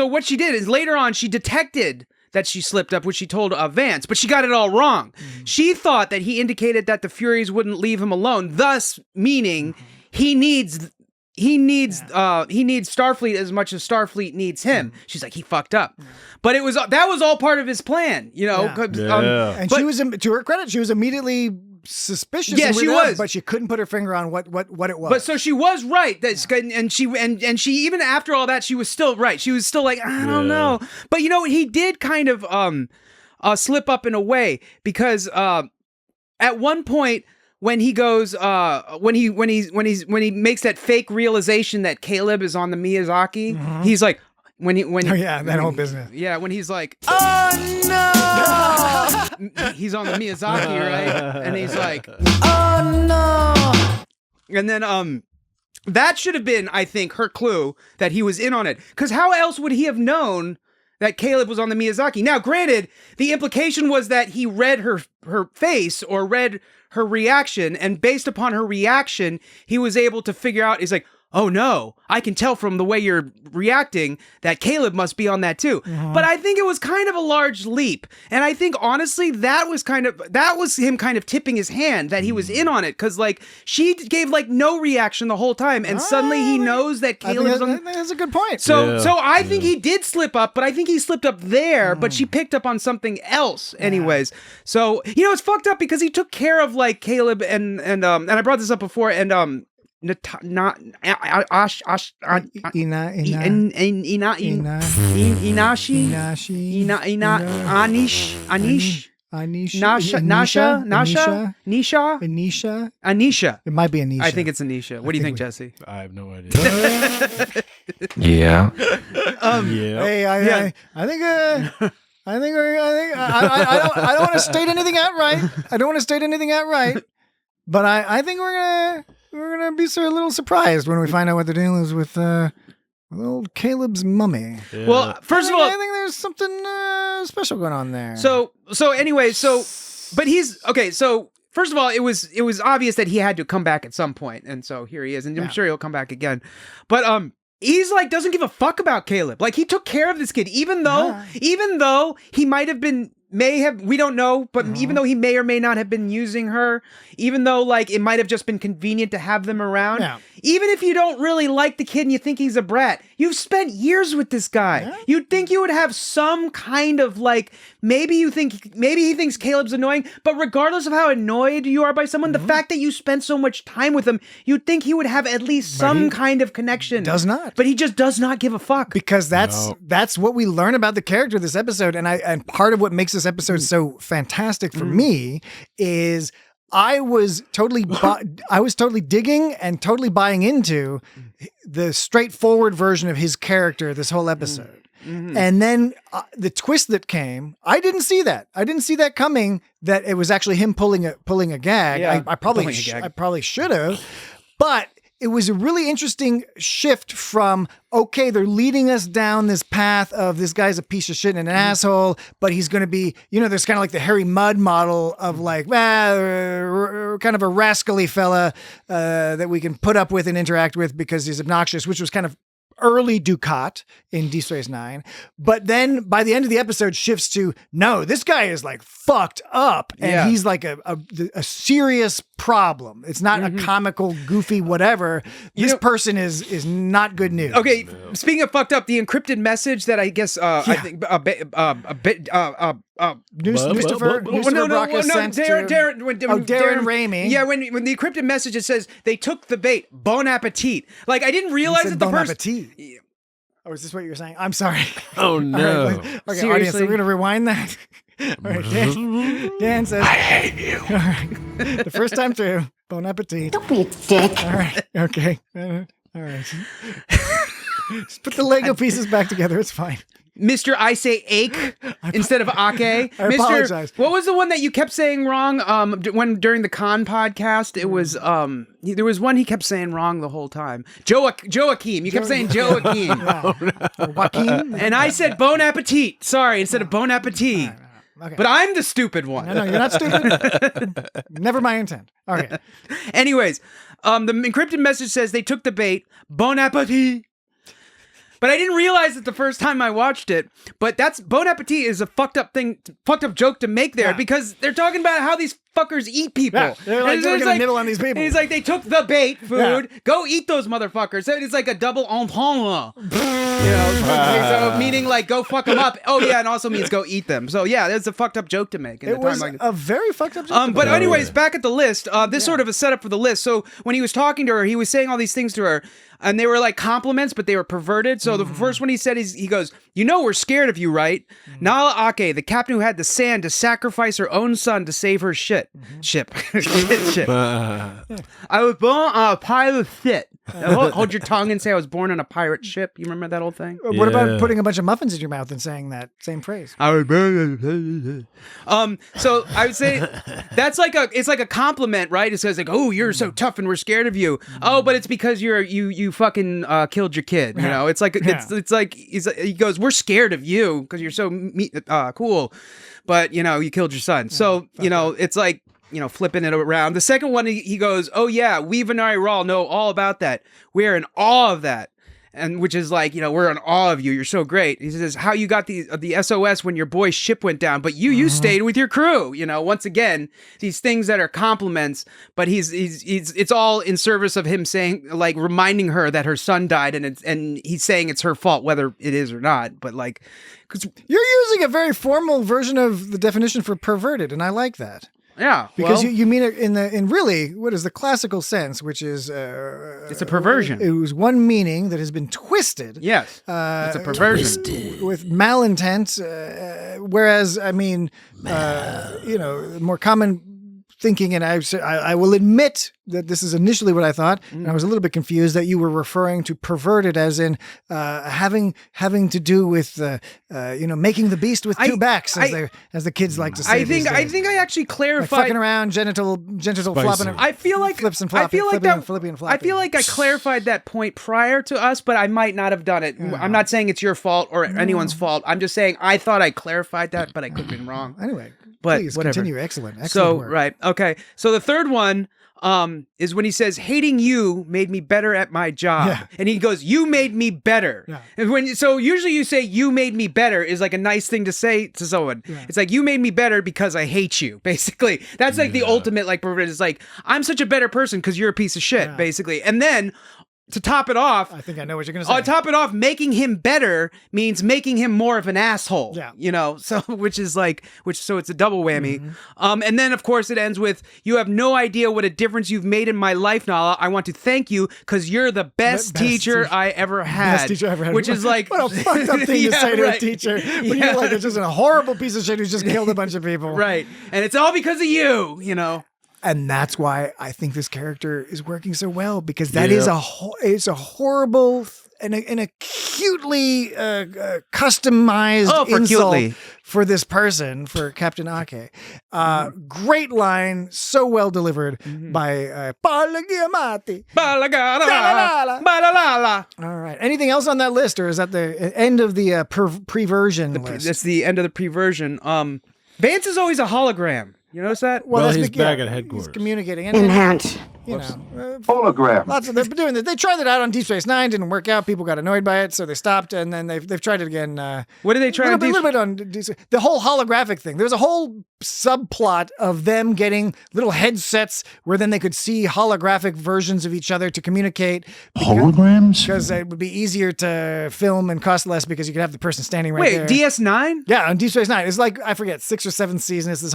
what she did is later on she detected that she slipped up, which she told Vance, but she got it all wrong. She thought that he indicated that the Furies wouldn't leave him alone, thus meaning he needs Starfleet as much as Starfleet needs him. She's like, he fucked up. But that was all part of his plan, you know. And she was, to her credit, she was immediately suspicious. Yeah, she was, but she couldn't put her finger on what it was. But so she was right. And she even after all that, she was still right. She was still like, I don't know. But you know, he did kind of slip up in a way because at one point when he goes when he makes that fake realization that Caleb is on the Miyazaki, he's like that whole business. Yeah, when he's like, oh no, he's on the Miyazaki, right? And he's like, oh no. And then that should have been, I think, her clue that he was in on it. Because how else would he have known that Caleb was on the Miyazaki? Now, granted, the implication was that he read her face or read her reaction, and based upon her reaction, he was able to figure out, he's like, oh no, I can tell from the way you're reacting that Caleb must be on that too. But I think it was kind of a large leap. And I think honestly, that was him kind of tipping his hand that he was in on it. Cause like she gave like no reaction the whole time. And suddenly he knows that Caleb is on. That's a good point. So I think he did slip up, but I think he slipped up there, but she picked up on something else anyways. So, you know, it's fucked up because he took care of like Caleb and I brought this up before and, Anisha. It might be Anisha. I think it's Anisha. What do you think, Jesse? I have no idea. Yeah. Hey, I think I don't want to state anything outright. But I think we're gonna be a little surprised when we find out what the deal is with old Caleb's mummy. Yeah. Well, first of all, I think there's something special going on there. So but he's okay. So first of all, it was obvious that he had to come back at some point, and so here he is, and I'm sure he'll come back again. But he's like doesn't give a fuck about Caleb. Like he took care of this kid, even though he might have been. We don't know, but even though he may or may not have been using her, even though like it might have just been convenient to have them around, even if you don't really like the kid and you think he's a brat, you've spent years with this guy. Yeah. You'd think you would have some kind of like, maybe he thinks Caleb's annoying, but regardless of how annoyed you are by someone, the fact that you spent so much time with him, you'd think he would have at least some kind of connection. Does not. But he just does not give a fuck. Because that's what we learn about the character of this episode, and part of what makes this episode so fantastic for me is I was totally digging and totally buying into the straightforward version of his character this whole episode. And then the twist that came, I didn't see that. I didn't see that coming, that it was actually him pulling a gag. Yeah, I probably should have, but it was a really interesting shift from, okay, they're leading us down this path of this guy's a piece of shit and an asshole, but he's going to be, there's kind of like the Harry Mudd model of like, kind of a rascally fella that we can put up with and interact with because he's obnoxious, which was kind of early Ducat in Deep Space Nine. But then by the end of the episode shifts to, no, this guy is like fucked up and he's like a serious problem. It's not a comical, goofy, whatever. This person is not good news. Okay, speaking of fucked up, the encrypted message that I guess I think Darren Ramey. Yeah, when the encrypted message it says they took the bait. Bon appetit. Like I didn't realize that the person. Oh, is this what you're saying? I'm sorry. Oh no. Right, okay, seriously? Audience, so we're gonna rewind that. All right, Dan says, I hate you. All right. The first time through, bon appetit. Don't be a dick. All right. Okay. All right. Just put the Lego pieces back together. It's fine. Mr. I say ache instead of ake. I apologize. What was the one that you kept saying wrong? During the con podcast, it was there was one he kept saying wrong the whole time. Joachim. You kept saying Joachim. Joaquin. And I said bon appetit. Sorry, instead of bon appetit. Okay. But I'm the stupid one. No, you're not stupid. Never my intent. Okay. Anyways, the encrypted message says they took the bait. Bon appetit. But I didn't realize it the first time I watched it. But that's bon appetit is a fucked up joke to make there because they're talking about how these fuckers eat people. Yeah, they're like, they're gonna nibble on these people. He's like, they took the bait food. Go eat those motherfuckers. So it's like a double entendre. So meaning like go fuck them up. Oh yeah, and also means go eat them. So yeah, that's a fucked up joke to make. It was a very fucked up joke. But anyways, back at the list. This sort of a setup for the list. So when he was talking to her, he was saying all these things to her. And they were like compliments, but they were perverted. So the first one he said is, he goes, we're scared of you, right? Nala Ake, the captain who had the sand to sacrifice her own son to save her ship. I was born on a pirate ship. Hold your tongue and say I was born on a pirate ship. You remember that old thing? What about putting a bunch of muffins in your mouth and saying that same phrase? I was born so I would say that's it's like a compliment, right? It says like, oh, you're so tough and we're scared of you. Oh, but it's because you fucking killed your kid. It's like it's like he goes, we're scared of you because you're so cool, but you killed your son. So it's like flipping it around. The second one he goes, oh yeah, we Venari Rawl know all about that. We're in awe of that. And which is like, we're in awe of you. You're so great. He says, how you got the SOS when your boy's ship went down, but you stayed with your crew. Once again, these things that are compliments, but it's all in service of him saying, like, reminding her that her son died, and he's saying it's her fault, whether it is or not. But like, because you're using a very formal version of the definition for perverted, and I like that. Yeah, because you mean it in really what is the classical sense, which is it's a perversion. It was one meaning that has been twisted. Yes, it's a perversion with malintent. Whereas, I mean, more common thinking, and I will admit that this is initially what I thought, and I was a little bit confused that you were referring to perverted as in having to do with making the beast with two backs, as the kids like to say. I think I actually clarified, like fucking around, genital flopping. I feel like flips and flopping. I feel like I clarified that point prior to us, but I might not have done it. I'm not saying it's your fault or anyone's fault. I'm just saying I thought I clarified that, but I could have been wrong. Anyway, but please whatever. continue. Excellent So work. right, okay. So the third one is when he says, hating you made me better at my job. Yeah. And he goes, you made me better. Yeah. And so usually you say you made me better is like a nice thing to say to someone. Yeah. It's like, you made me better because I hate you, basically. That's like the ultimate, like, it's like, I'm such a better person because you're a piece of shit, basically. And then to top it off, I think I know what you're going to say. top it off, making him better means making him more of an asshole. Yeah. So so it's a double whammy. And then of course it ends with, you have no idea what a difference you've made in my life, Nala. I want to thank you because you're the best teacher I ever had. Best teacher I ever had. Which is like, what a fucked up thing to say to a teacher. But you're like, it's just a horrible piece of shit who's just killed a bunch of people. Right. And it's all because of you, And that's why I think this character is working so well, because that is it's a horrible and a cutely customized insult for this person, for Captain Ake. Great line, so well delivered by Palagiamati. All right. Anything else on that list, or is that the end of the pre-version list? That's the end of the pre-version. Vance is always a hologram. You notice that? Well, he's back at headquarters. He's communicating. Enhance. Hologram. Lots of they're doing that. They tried it out on Deep Space Nine, didn't work out. People got annoyed by it, so they stopped, and then they've tried it again. What did they try? A little bit on the whole holographic thing. There's a whole subplot of them getting little headsets where then they could see holographic versions of each other to communicate. Holograms? Because it would be easier to film and cost less because you could have the person standing right there. Wait, DS9? Yeah, on Deep Space Nine. It's like, I forget, 6th or 7th season. It's this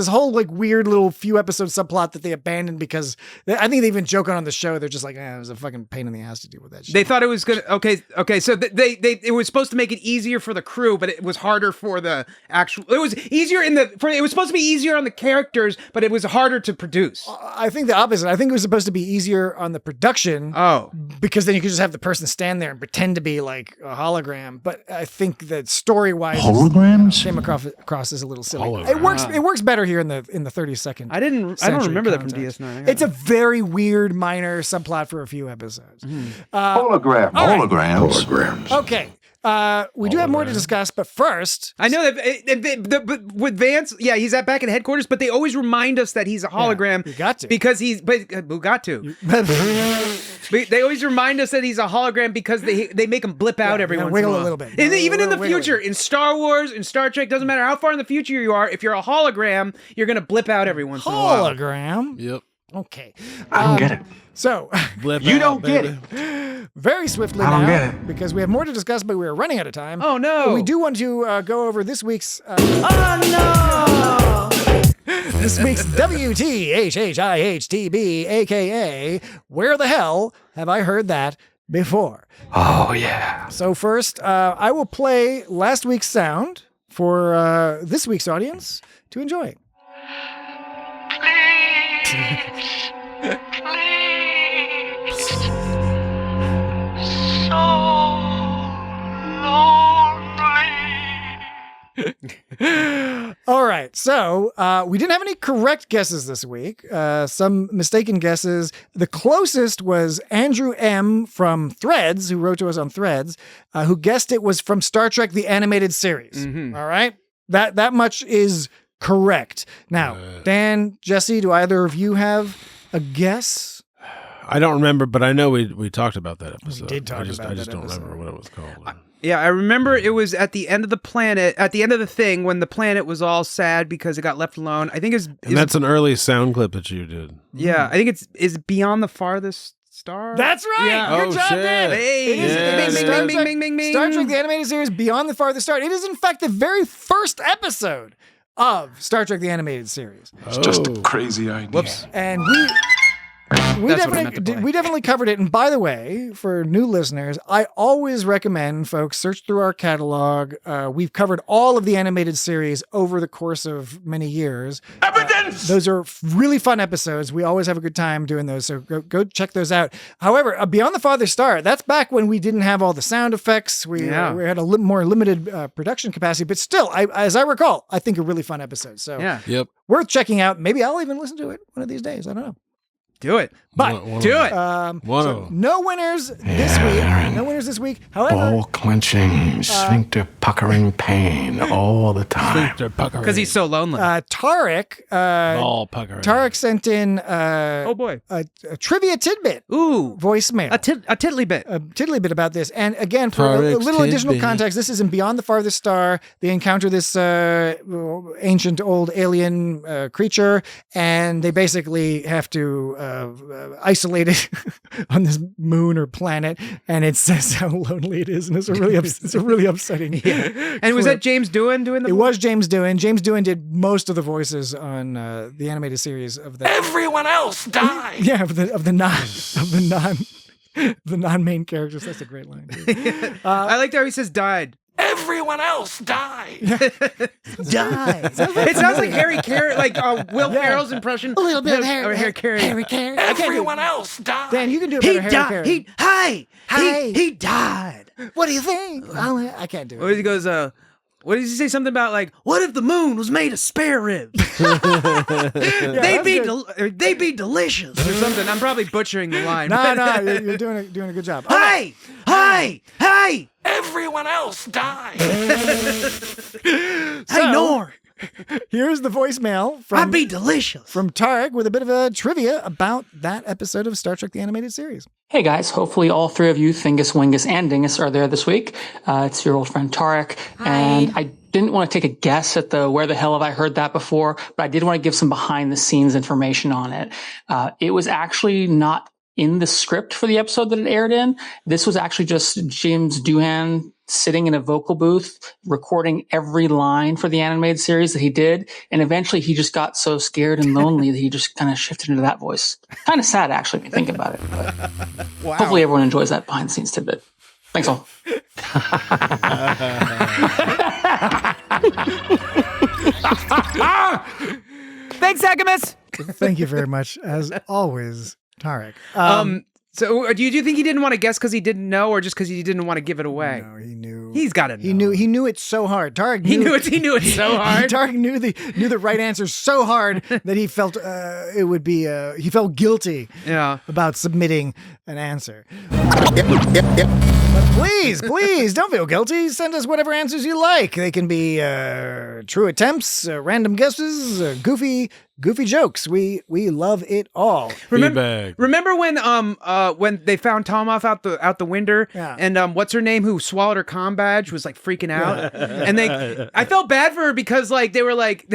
whole like weird little few episode subplot that they abandoned because I think they even joke on the show. They're just like, it was a fucking pain in the ass to deal with that shit. They thought it was gonna. Okay. So it was supposed to make it easier for the crew, but it was harder for the actual. It was easier it was supposed to be easier on the characters, but it was harder to produce. I think the opposite. I think it was supposed to be easier on the production. Oh, because then you could just have the person stand there and pretend to be like a hologram. But I think that story-wise, holograms came across as a little silly. It works better here in the 30-second. I don't remember that from DS9. It's a very weird minor subplot for a few episodes. Hologram. holograms. Okay. We do have more to discuss, but first, I know that with Vance, he's back at headquarters, but they always remind us that he's a hologram. You got to. Because who got to? They always remind us that he's a hologram because they make him blip out every once in a while. A little bit. Even in the future, in Star Wars, in Star Trek, doesn't matter how far in the future you are, if you're a hologram, you're going to blip out every once in a while. Hologram? Yep. Okay. I don't get it. So, you don't get it. Very swiftly I don't now, get it. because we have more to discuss, but we're running out of time. Oh, no. But we do want to go over this week's... This week's WTHHIHTB, a.k.a. Where the Hell Have I Heard That Before? Oh, yeah. So first, I will play last week's sound for this week's audience to enjoy. All right, so we didn't have any correct guesses this week. Some mistaken guesses. The closest was Andrew M. from Threads, who wrote to us on Threads, who guessed it was from Star Trek: The Animated Series. All right, that much is correct. Now, Dan, Jesse, do either of you have a guess? I don't remember, but I know we talked about that episode. We did talk about that I just don't episode. remember what it was called. Yeah, I remember it was at the end of the planet, at the end of the thing, when the planet was all sad because it got left alone. I think and that's an early sound clip that you did. Yeah, I think is Beyond the Farthest Star. That's right. Yeah. Good job, Dan. Hey, It is bing, bing, bing, bing, bing. Star Trek: The Animated Series Beyond the Farthest Star. It is, in fact, the very first episode of Star Trek: The Animated Series. It's just a crazy idea. Whoops. And we... That's what I meant to play. We definitely covered it. And by the way, for new listeners, I always recommend folks search through our catalog. We've covered all of the animated series over the course of many years. Evidence! Those are really fun episodes. We always have a good time doing those. So go check those out. However, Beyond the Farthest Star, that's back when we didn't have all the sound effects. We had a more limited production capacity, but still, as I recall, I think a really fun episode. So Yep. worth checking out. Maybe I'll even listen to it one of these days. I don't know. Do it. But do it. No winners this week. No winners this week. However, Ball clenching, sphincter puckering pain all the time. Because he's so lonely. Tariq. Ball puckering. Tariq sent in. Oh boy. A trivia tidbit. Ooh. Voicemail. A tiddly bit. A tiddly bit about this. And again, for a Tariq's little additional tidbit. context, this is in Beyond the Farthest Star. They encounter this ancient old alien creature, and they basically have to isolated on this moon or planet, and it says how lonely it is, and it's a really upsetting. Yeah. And was that James Doohan doing the? It was James Doohan. James Doohan did most of the voices on the animated series of that. Everyone else died. Yeah, of the non-main characters. That's a great line. I liked how he says died. Everyone else died. Die. It sounds like Harry Carey, like Will Ferrell's impression. A little bit of Harry Carey. Harry Carey. Everyone else died. Dan, you can do it better. Harry Carey. He died. What do you think? I can't do it. He goes, what did he say? Something about like, what if the moon was made of spare ribs? They'd be delicious or something. I'm probably butchering the line. No, you're doing a good job. Hey! Everyone else died. Hey, Nor! Here's the voicemail from I'd be delicious. From Tariq with a bit of a trivia about that episode of Star Trek: The Animated Series. Hey guys, hopefully all three of you, Thingus, Wingus, and Dingus, are there this week. It's your old friend Tariq. Hi. And I didn't want to take a guess at the where the hell have I heard that before, but I did want to give some behind the scenes information on it. It was actually not in the script for the episode that it aired in. This was actually just James Doohan sitting in a vocal booth, recording every line for the animated series that he did. And eventually he just got so scared and lonely that he just kind of shifted into that voice. Kind of sad, actually, when you think about it. But wow. Hopefully everyone enjoys that behind the scenes tidbit. Thanks all. Thanks, Agamus. Thank you very much, as always, Tariq. So do you think he didn't want to guess because he didn't know, or just because he didn't want to give it away? No, he knew. He's got to know. He knew it so hard. Tariq He knew knew it so hard. Tariq knew the right answer so hard that he felt it would be he felt guilty about submitting an answer. But please don't feel guilty. Send us whatever answers you like. They can be true attempts, random guesses, goofy jokes. We love it all. Remember when they found Tom off out the window, and what's her name who swallowed her comm badge was like freaking out, and I felt bad for her because like they were like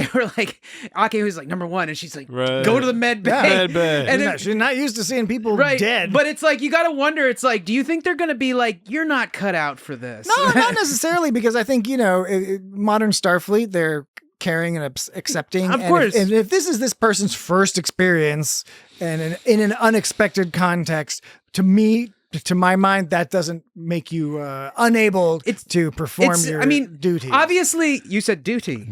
Ake was like number one, and she's like go to the med bay, and she's not used to seeing people dead. But it's like you gotta wonder. It's like, do you think they're gonna be like, you're not cut out for this? No, not necessarily, because I think modern Starfleet, they're caring and accepting. Of course. And if this is this person's first experience and in an unexpected context, to my mind, that doesn't make you unable to perform your duty. Obviously, you said duty.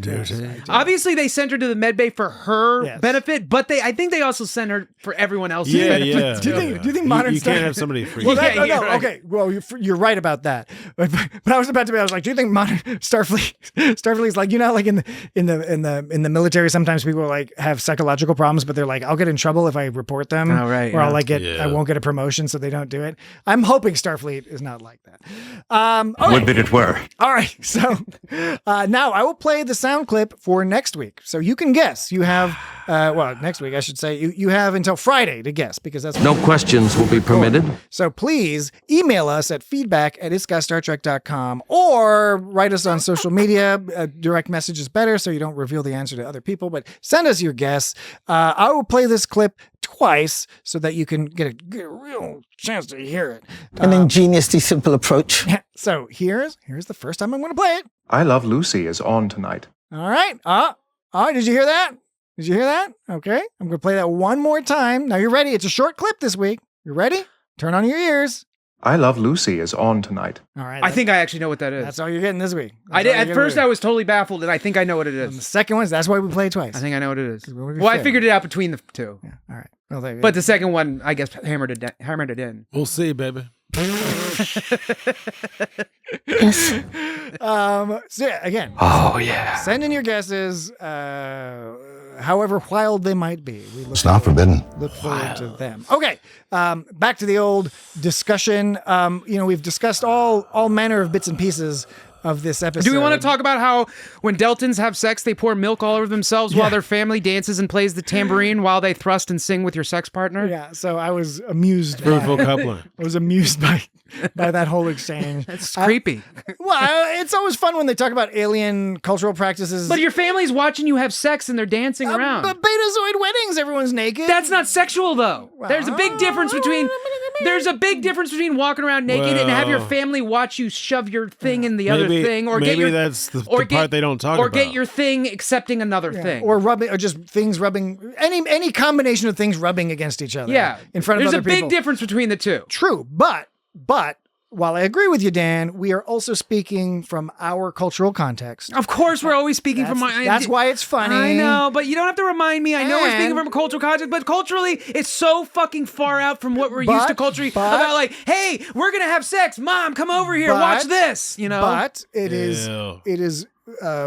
Obviously, they sent her to the med bay for her benefit, but I think they also sent her for everyone else's benefit. Yeah. Do you think modern you can't have somebody free? Well, right. Okay. Well, you're right about that. But I was like, do you think modern Starfleet's like, like in the military, sometimes people like have psychological problems, but they're like, I'll get in trouble if I report them, or I'll I won't get a promotion, so they don't do it. I'm hoping Starfleet is not like that. Okay. Would that it were. All right. So now I will play the sound clip for next week. So you can guess. You have, next week, I should say, you have until Friday to guess, because that's no questions will be permitted. So please email us at feedback@itsgotstartrek.com or write us on social media. Direct message is better, so you don't reveal the answer to other people, but send us your guess. I will play this clip twice so that you can get a real chance to hear it. An ingeniously simple approach. So here's the first time I'm going to play it. I Love Lucy is on tonight. All right. Did you hear that? Did you hear that? Okay. I'm going to play that one more time. Now you're ready. It's a short clip this week. You ready? Turn on your ears. I Love Lucy is on tonight. All right. I think I actually know what that is. That's all you're getting this week. I did. At first, I was totally baffled, and I think I know what it is. And the second one, that's why we play it twice. I think I know what it is. Well, Well, I figured it out between the two. Yeah. All right. Well, there you But go. the second one, I guess, hammered it in. We'll see, baby. Yes. So yeah, again. Oh, yeah. Send in your guesses, however wild they might be. It's not forbidden. Look forward to them. Okay, back to the old discussion. We've discussed all manner of bits and pieces of this episode. Do we want to talk about how when Deltons have sex, they pour milk all over themselves while their family dances and plays the tambourine while they thrust and sing with your sex partner? Yeah, so I was amused. Fruitful coupling. I was amused by that whole exchange. That's creepy. Well, it's always fun when they talk about alien cultural practices. But your family's watching you have sex and they're dancing around. But Betazoid weddings, everyone's naked. That's not sexual, though. There's a big difference between walking around naked and have your family watch you shove your thing in the other thing, or maybe get your that's the part they don't talk about, or get your thing accepting another thing, or rubbing, or just things rubbing, any combination of things rubbing against each other. Yeah, in front of other people. There's a big difference between the two. True, but while I agree with you, Dan, we are also speaking from our cultural context. Of course, we're always speaking from my. That's why it's funny. I know, but you don't have to remind me. I know we're speaking from a cultural context, but culturally, it's so fucking far out from what we're used to culturally. About like, hey, we're gonna have sex, Mom, come over here, watch this. You know, but it is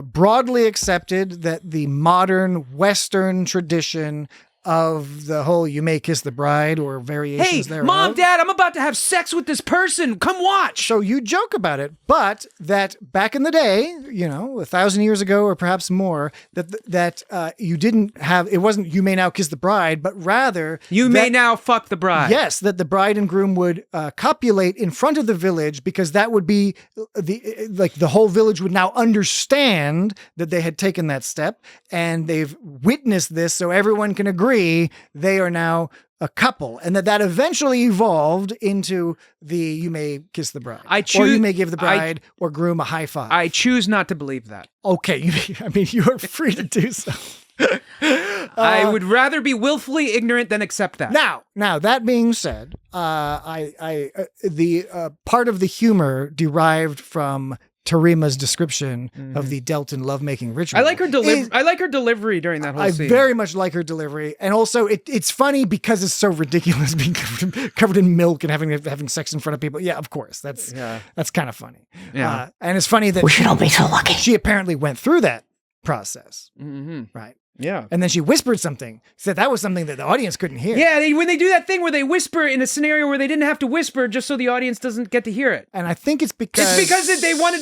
broadly accepted that the modern Western tradition of the whole "you may kiss the bride" or variations thereof. Mom, Dad, I'm about to have sex with this person. Come watch. So you joke about it, but that back in the day, 1,000 years ago or perhaps more, that you didn't have. It wasn't "you may now kiss the bride," but rather "you may now fuck the bride." Yes, that the bride and groom would copulate in front of the village, because that would be the whole village would now understand that they had taken that step and they've witnessed this, so everyone can agree they are now a couple, and that eventually evolved into the "you may kiss the bride," or "you may give the bride or groom a high five." I choose not to believe that. Okay, I mean, you are free to do so. I would rather be willfully ignorant than accept that. Now that being said, the part of the humor derived from Tarima's description of the Delton lovemaking ritual. I like her delivery during that whole scene. I very much like her delivery, and also it's funny because it's so ridiculous being covered in milk and having sex in front of people. Yeah, of course, that's kind of funny. Yeah, and it's funny that we should all be so lucky. She apparently went through that process, right? Yeah. And then she whispered something, said that was something that the audience couldn't hear. Yeah, when they do that thing where they whisper in a scenario where they didn't have to whisper, just so the audience doesn't get to hear it. And I think it's because they want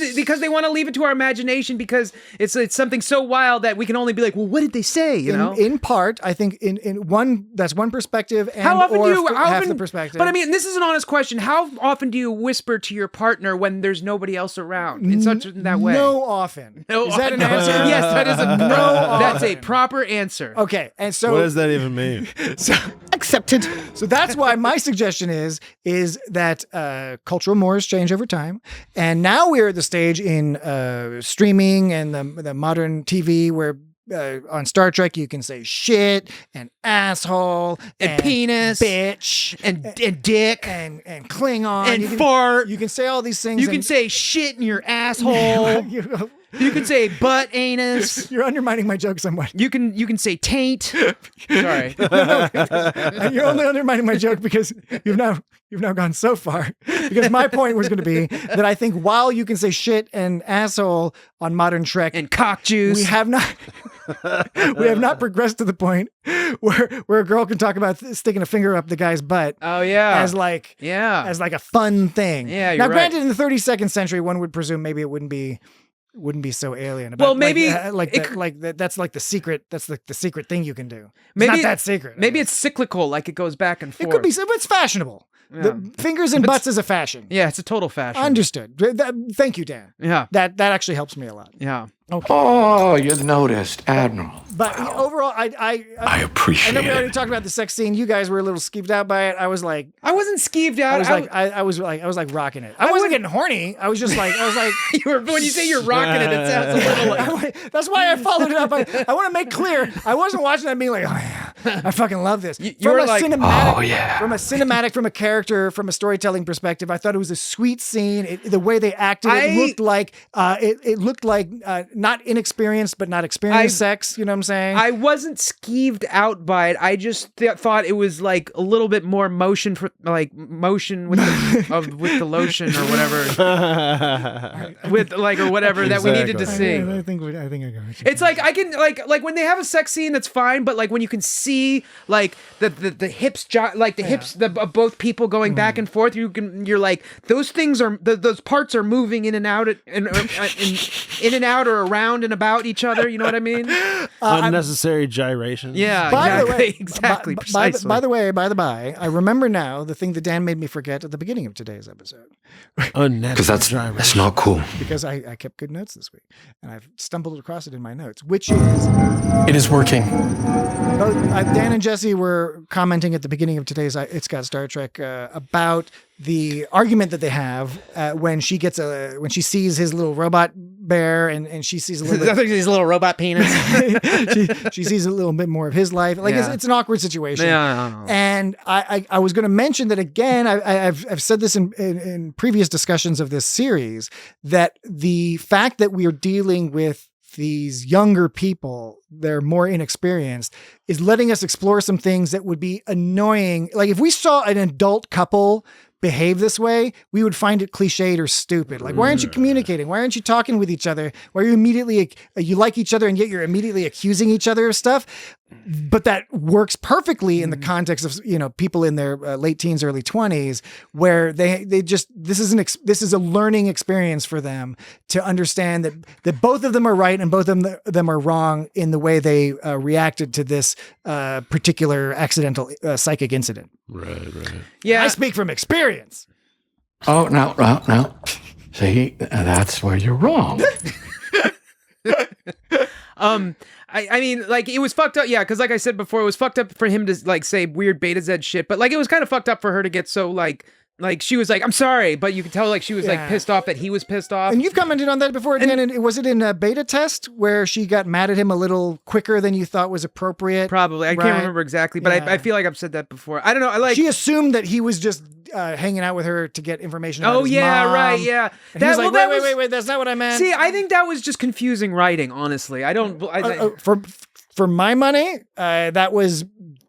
to leave it to our imagination, because it's something so wild that we can only be like, well, what did they say? In part, I think in one, that's one perspective, and how often half the perspective. But I mean, this is an honest question. How often do you whisper to your partner when there's nobody else around in that way? No often. Is that an answer? Yes, that is a no. That's a proper answer. Okay, and so what does that even mean? So accepted. So that's why my suggestion is that cultural mores change over time, and now we're at the stage in streaming and the modern TV where on Star Trek you can say shit and asshole and penis, bitch and dick and Klingon and fart. You can say all these things. You can say shit in your asshole. You can say butt anus. You're undermining my joke somewhat. You can say taint. Sorry. You're only undermining my joke because you've now gone so far. Because my point was going to be that I think while you can say shit and asshole on modern Trek and cock juice, we have not progressed to the point where a girl can talk about sticking a finger up the guy's butt. Oh yeah, as like a fun thing. Yeah, you're now right. Granted, in the 32nd century, one would presume maybe it wouldn't be so alien. Well, maybe that's like the secret. That's like the secret thing you can do. It's maybe not that secret. Maybe it's cyclical, like it goes back and forth. It could be, but it's fashionable. The fingers and butts is a fashion. Yeah, it's a total fashion. Understood. Thank you, Dan. Yeah. That actually helps me a lot. Yeah. Okay. Oh, you noticed, Admiral. But overall, I appreciate I know we already it. talked about the sex scene. You guys were a little skeeved out by it. I was like, I wasn't skeeved out. I was like rocking it. I wasn't getting horny. I was like, you were, when you say you're rocking it, it sounds a little like. That's why I followed it up. I want to make clear, I wasn't watching that being like, oh yeah, I fucking love this. You were like, oh yeah. From a cinematic, from a character, from a storytelling perspective, I thought it was a sweet scene. The way they acted, it looked like not inexperienced, but not experienced sex. You know what I'm saying? I wasn't skeeved out by it. I just thought it was like a little bit more motion with the, with the lotion or whatever, with like or whatever that we needed to see. I think I got you. It's like I can like when they have a sex scene, that's fine. But like when you can see like the hips, hips of both people going back and forth, you're like those things are those parts are moving in and out in and out or around and about each other. You know what I mean? Unnecessary gyrations. Yeah, exactly. Precisely. By the way, I remember now the thing that Dan made me forget at the beginning of today's episode. Because that's not cool. Because I kept good notes this week, and I've stumbled across it in my notes, which is it is working. Both Dan and Jesse were commenting at the beginning of today's It's Got Star Trek about the argument that they have when she sees his little robot bear and she sees a little bit his little robot penis. she sees a little bit more of his life. Like it's an awkward situation. Yeah. And I was going to mention that again. I've said this in previous discussions of this series, that the fact that we are dealing with these younger people, they're more inexperienced, is letting us explore some things that would be annoying. Like if we saw an adult couple behave this way, we would find it cliched or stupid. Like, why aren't you communicating? Why aren't you talking with each other? Why are you immediately, you like each other and yet you're immediately accusing each other of stuff? But that works perfectly in the context of, people in their late teens, early 20s, where they just, this is a learning experience for them to understand that both of them are right and both of them are wrong in the way they reacted to this particular accidental psychic incident. Right. Yeah. I speak from experience. Oh, no. See, that's where you're wrong. I mean, like, it was fucked up, yeah, because like I said before, it was fucked up for him to, like, say weird Beta Z shit, but, like, it was kind of fucked up for her to get so, like she was like, I'm sorry, but you could tell, like, she was, like, pissed off that he was pissed off. And you've commented on that before, Dan, and was it in a beta test where she got mad at him a little quicker than you thought was appropriate? Probably. I can't remember exactly, but I feel like I've said that before. I don't know. She assumed that he was just hanging out with her to get information about his yeah, mom. right, yeah. And he was like, wait, that's not what I meant. See, I think that was just confusing writing, honestly. I don't... For my money, that was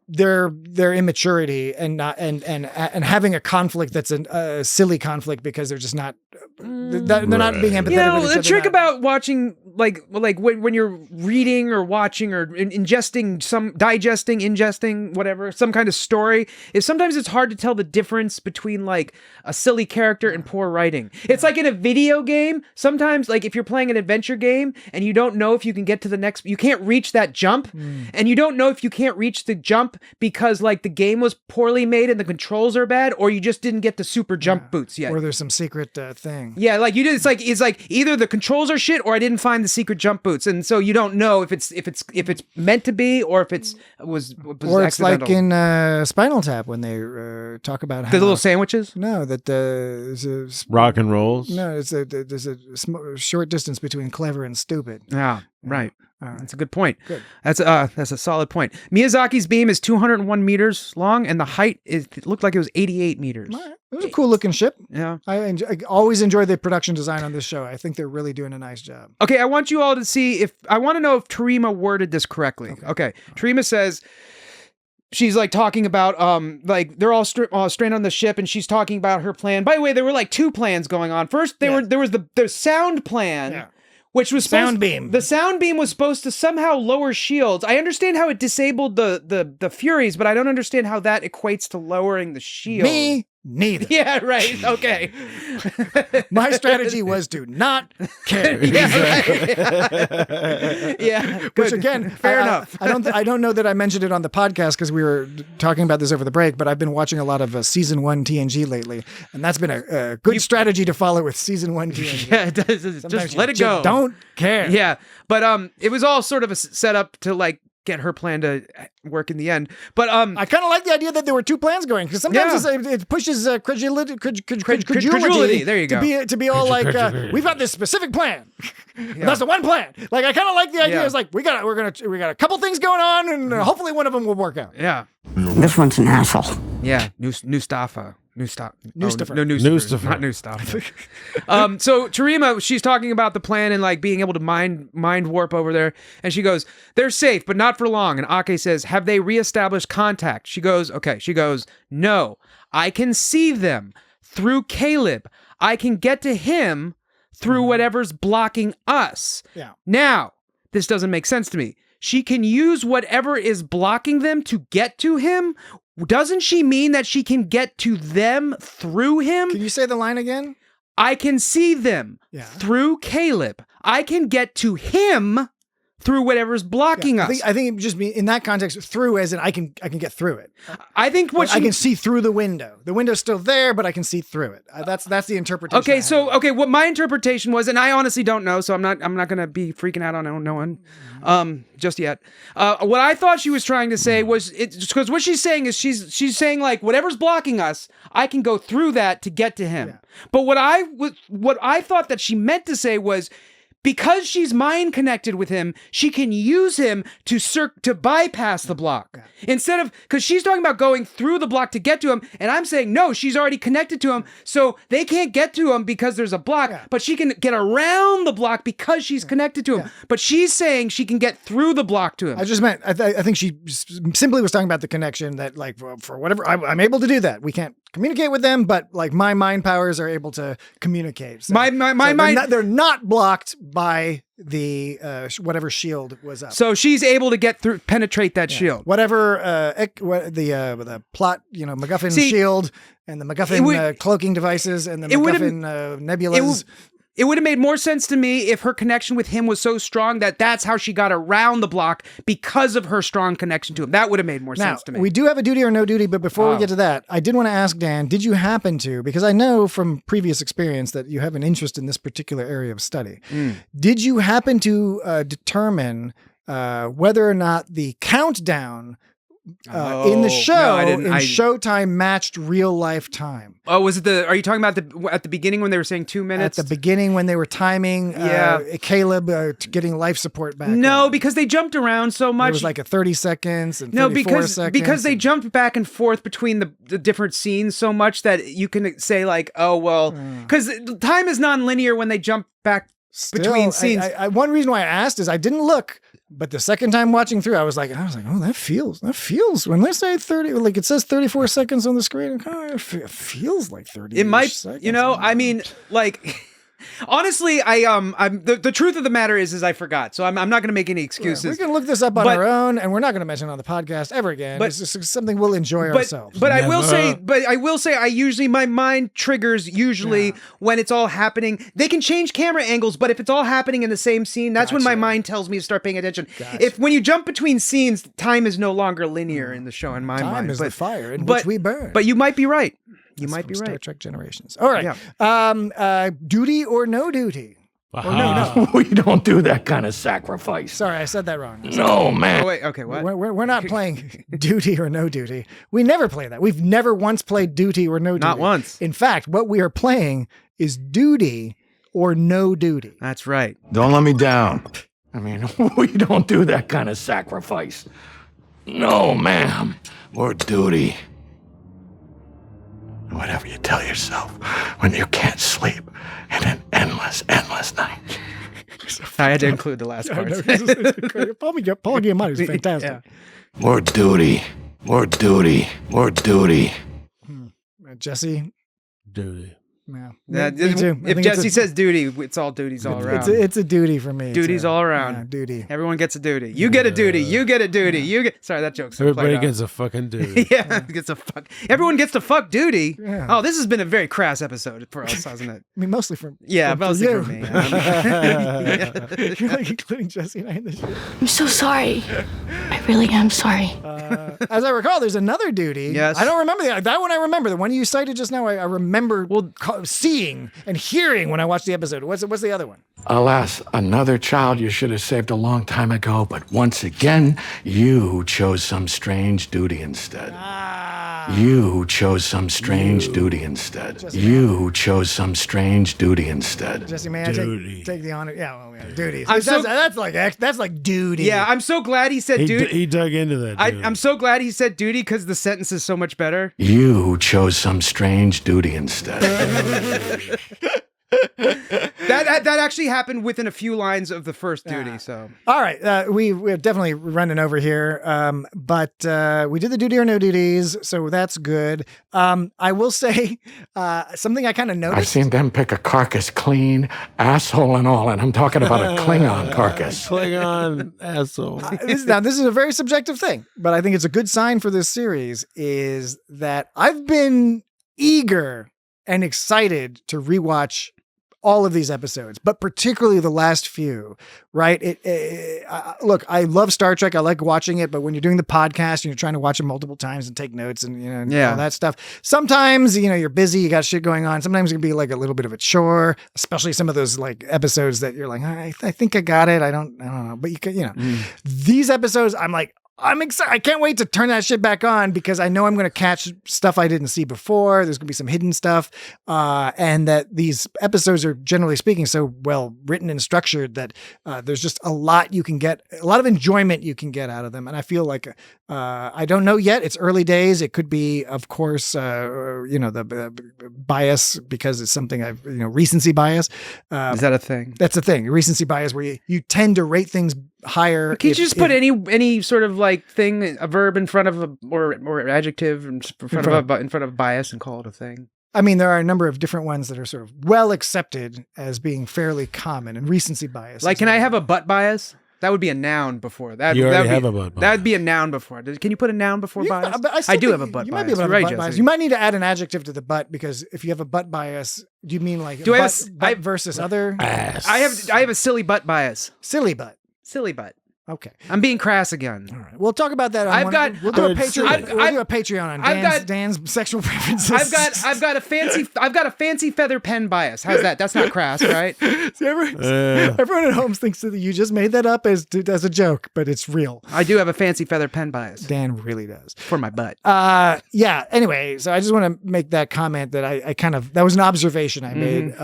their immaturity and having a conflict that's a silly conflict because they're just not they're not being empathetic with each other. The trick about watching like when you're reading or watching or ingesting ingesting whatever, some kind of story, is sometimes it's hard to tell the difference between like a silly character and poor writing. It's like in a video game, sometimes like if you're playing an adventure game and you don't know if you can get to the next, you can't reach that jump, and you don't know if you can't reach the jump because like the game was poorly made and the controls are bad, or you just didn't get the super jump boots yet. Or there's some secret thing. Yeah, like you did. It's like either the controls are shit or I didn't find the secret jump boots, and so you don't know if it's meant to be or if was or it's accidental. like in Spinal Tap when they talk about how the little sandwiches. No, that there's a rock and rolls. No, there's a short distance between clever and stupid. Yeah, right. That's a good point. Good. That's a solid point. Miyazaki's beam is 201 meters long, and the height it looked like it was 88 meters. It was a cool looking ship. Yeah, I always enjoy the production design on this show. I think they're really doing a nice job. Okay, I want you all to see I want to know if Tarima worded this correctly. Okay. Tarima says she's like talking about like they're all stranded on the ship, and she's talking about her plan. By the way, there were like two plans going on. First, there was the sound plan. Yeah. Which was sound beam. The sound beam was supposed to somehow lower shields. I understand how it disabled the Furies, but I don't understand how that equates to lowering the shield. Me, neither. Yeah, right. Okay. My strategy was to not care. Yeah. Which again, Fair enough. I don't know that I mentioned it on the podcast because we were talking about this over the break, but I've been watching a lot of season 1 TNG lately, and that's been a good strategy to follow with season 1 TNG. Yeah, it does. Just let it go. Don't care. Yeah, but it was all sort of a setup to like get her plan to work in the end. But I kind of like the idea that there were 2 plans going because sometimes it pushes credulity. There you go. To be all like, we've got this specific plan. That's the one plan. Like I kind of like the idea. It's like we got a couple things going on, and hopefully one of them will work out. Yeah. This one's an asshole. Yeah. Mustafa. Mustafa. No, Mustafa. Not Mustafa. So Tarima, she's talking about the plan and like being able to mind warp over there, and she goes, "They're safe, but not for long." And Ake says, "Have they reestablished contact?" She goes, "Okay." She goes, "No, I can see them through Caleb. I can get to him through whatever's blocking us." Yeah. Now, this doesn't make sense to me. She can use whatever is blocking them to get to him. Doesn't she mean that she can get to them through him? Can you say the line again? I can see them through Caleb. I can get to him through whatever's blocking us. I think it just mean in that context, through as in I can get through it. I think I can see through the window. The window's still there, but I can see through it. That's the interpretation. Okay, what my interpretation was, and I honestly don't know, so I'm not gonna be freaking out on no one, just yet. What I thought she was trying to say was because what she's saying is she's saying like whatever's blocking us, I can go through that to get to him. Yeah. But what I thought that she meant to say was, because she's mind connected with him, she can use him to bypass the block. Yeah. Instead of, because she's talking about going through the block to get to him, and I'm saying, no, she's already connected to him, so they can't get to him because there's a block, but she can get around the block because she's connected to him. Yeah. But she's saying she can get through the block to him. I just meant, I think she simply was talking about the connection that, like, for whatever, I'm able to do that. We can't communicate with them, but like my mind powers are able to communicate. So, my mind, they're not blocked by the whatever shield was up. So she's able to get through, penetrate that shield. Whatever the plot, MacGuffin shield and the MacGuffin cloaking devices and the MacGuffin nebulas. It would have made more sense to me if her connection with him was so strong that that's how she got around the block because of her strong connection to him. That would have made more sense to me. We do have a duty or no duty, but before we get to that, I did want to ask Dan, did you happen to, because I know from previous experience that you have an interest in this particular area of study, did you happen to determine whether or not the countdown in the show, in Showtime matched real life time? Oh, was it are you talking about at the beginning when they were saying 2 minutes? At the beginning when they were timing Caleb getting life support back? No, because they jumped around so much. It was like a 30 seconds and 34 seconds. Because they jumped back and forth between the different scenes so much that you can say like, oh, well, because time is non-linear when they jump back between scenes. One reason why I asked is I didn't look, but the second time watching through, I was like, oh, that feels when they say 30, like it says 34 seconds on the screen, it feels like 30. It might, seconds. I mean, like, honestly, I'm the truth of the matter is I forgot, so I'm not going to make any excuses. We can look this up on our own, and we're not going to mention it on the podcast ever again. But it's just something we'll enjoy ourselves. But I will say, I usually my mind triggers when it's all happening. They can change camera angles, but if it's all happening in the same scene, that's when my mind tells me to start paying attention. If when you jump between scenes, time is no longer linear in the show in my mind. Time is the fire in which we burn. But you might be right. You might be right. Star Trek Generations. All right. Yeah. Duty or no duty? Or no. We don't do that kind of sacrifice. Sorry, I said that wrong. No, man. Oh, wait, okay, what? We're not playing duty or no duty. We never play that. We've never once played duty or no duty. Not once. In fact, what we are playing is duty or no duty. That's right. Don't let me down. I mean, we don't do that kind of sacrifice. No, ma'am. We're duty. Whatever you tell yourself when you can't sleep in an endless night. I had to include the last part. Paul Giamatti is fantastic. Yeah. We're duty. We're duty. We're duty. Jesse? Duty. Yeah. Me too. If Jesse says duty, it's all duties all around. It's a duty for me. Duties all around. Yeah, duty. Everyone gets a duty. You get a duty. You get a duty. You get. Sorry, that joke's so Everybody played out. gets a fucking dude. Yeah, gets a fuck. Everyone gets to fuck duty. Yeah. Oh, this has been a very crass episode for us, hasn't it? I mean, mostly for mostly you. for me. You're like including Jesse and I in this shit. I'm so sorry. I really am sorry. As I recall, there's another duty. Yes. I don't remember that one. I remember the one you cited just now. I remember seeing and hearing when I watched the episode. What's the other one? Alas, another child you should have saved a long time ago, but once again, you chose some strange duty instead. You chose some strange duty instead. You chose some strange duty instead. Jesse, may I take the honor? Yeah, well, yeah, duty. That's like duty. Yeah, I'm so glad he said duty. He dug into that. I'm so glad he said duty because the sentence is so much better. You chose some strange duty instead. That actually happened within a few lines of the first duty. So all right, we're definitely running over here, but we did the duty or no duties, so that's good. I will say something I kind of noticed. I've seen them pick a carcass clean, asshole and all, and I'm talking about a Klingon carcass. Klingon asshole. This is a very subjective thing, but I think it's a good sign for this series is that I've been eager and excited to rewatch all of these episodes, but particularly the last few, right? Look, I love Star Trek. I like watching it, but when you're doing the podcast and you're trying to watch it multiple times and take notes and, all that stuff, sometimes, you're busy, you got shit going on. Sometimes it can be like a little bit of a chore, especially some of those like episodes that you're like, I think I got it. I don't know, but these episodes, I'm excited. I can't wait to turn that shit back on because I know I'm going to catch stuff I didn't see before. There's going to be some hidden stuff. And that these episodes are, generally speaking, so well written and structured that there's just a lot you can get, a lot of enjoyment you can get out of them. And I feel like, I don't know yet. It's early days. It could be, of course, the bias because it's something recency bias. Is that a thing? That's a thing. Recency bias where you tend to rate things higher. Can you just put any sort of like thing, a verb in front of or adjective in front of bias and call it a thing? I mean, there are a number of different ones that are sort of well accepted as being fairly common, and recency bias. Like, can I have a butt bias? That would be a noun before. You already have a butt bias. That would be a noun before. Can you put a noun before bias? I do have a butt bias. You might be able to have a butt bias. You might need to add an adjective to the butt because if you have a butt bias, do you mean like butt versus other? Ass. I have a silly butt bias. Silly butt. Silly butt. Okay. I'm being crass again. All right. We'll talk about that. We'll do a Patreon on Dan's sexual preferences. I've got a fancy feather pen bias. How's that? That's not crass, right? See, everyone at home thinks that you just made that up as a joke, but it's real. I do have a fancy feather pen bias. Dan really does. For my butt. Yeah. Anyway, so I just want to make that comment that that was an observation I made,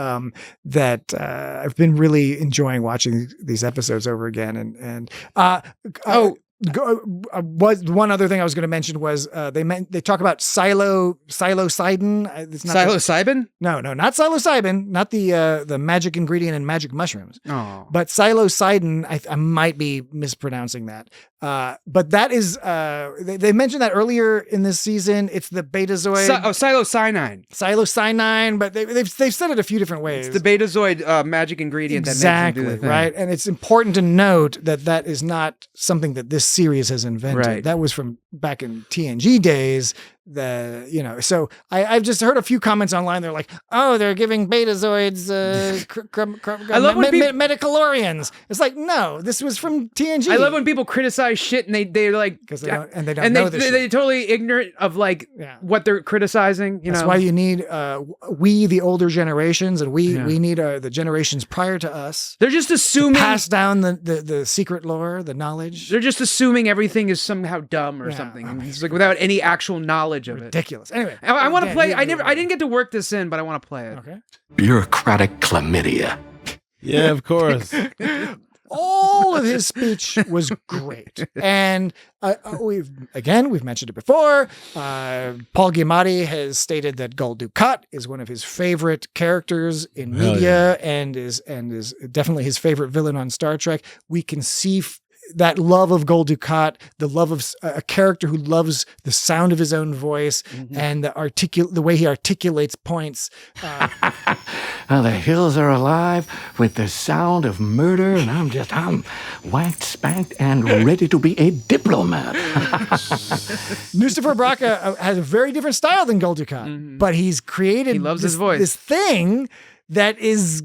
that I've been really enjoying watching these episodes over again. One other thing I was going to mention was they talk about psilocybin. It's not psilocybin? No, not psilocybin, not the magic ingredient in magic mushrooms. Oh, but psilocybin. I might be mispronouncing that. But that is they mentioned that earlier in this season. It's the betazoid. Psilocyanine. Psilocyanine, but they've said it a few different ways. It's the betazoid magic ingredient that makes them do the thing. Right, and it's important to note that is not something that this series has invented. Right. That was from back in TNG days. So I've just heard a few comments online. They're like, oh, they're giving betazoids metachlorians. It's like, no, this was from TNG. I love when people criticize shit and they're like, because they don't know this shit. They're totally ignorant of what they're criticizing. That's why you need we, the older generations, and we need the generations prior to us. They're just assuming, to pass down the secret lore, the knowledge. They're just assuming everything is somehow dumb or something. And it's like without any actual knowledge of it. Ridiculous. Anyway, I want to play. I didn't get to work this in, but I want to play it. Okay. Bureaucratic chlamydia. Yeah, of course. All of his speech was great, and we've mentioned it before. Paul Giamatti has stated that Gul Dukat is one of his favorite characters in media, and is definitely his favorite villain on Star Trek. We can see that love of Gul Dukat, the love of a character who loves the sound of his own voice and the way he articulates points. The hills are alive with the sound of murder, and I'm whacked, spanked, and ready to be a diplomat. Mustafa Baraka has a very different style than Gul Dukat, but he's created his voice. This thing that is...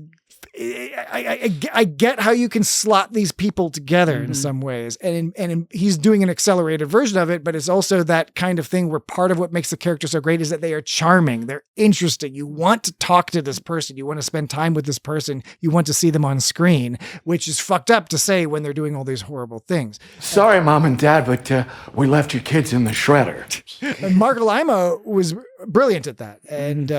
I get how you can slot these people together in some ways, and he's doing an accelerated version of it, but it's also that kind of thing where part of what makes the character so great is that they are charming, they're interesting. You want to talk to this person, you want to spend time with this person, you want to see them on screen, which is fucked up to say when they're doing all these horrible things. Sorry, Mom and Dad, but we left your kids in the shredder. And Mark Lima was brilliant at that, and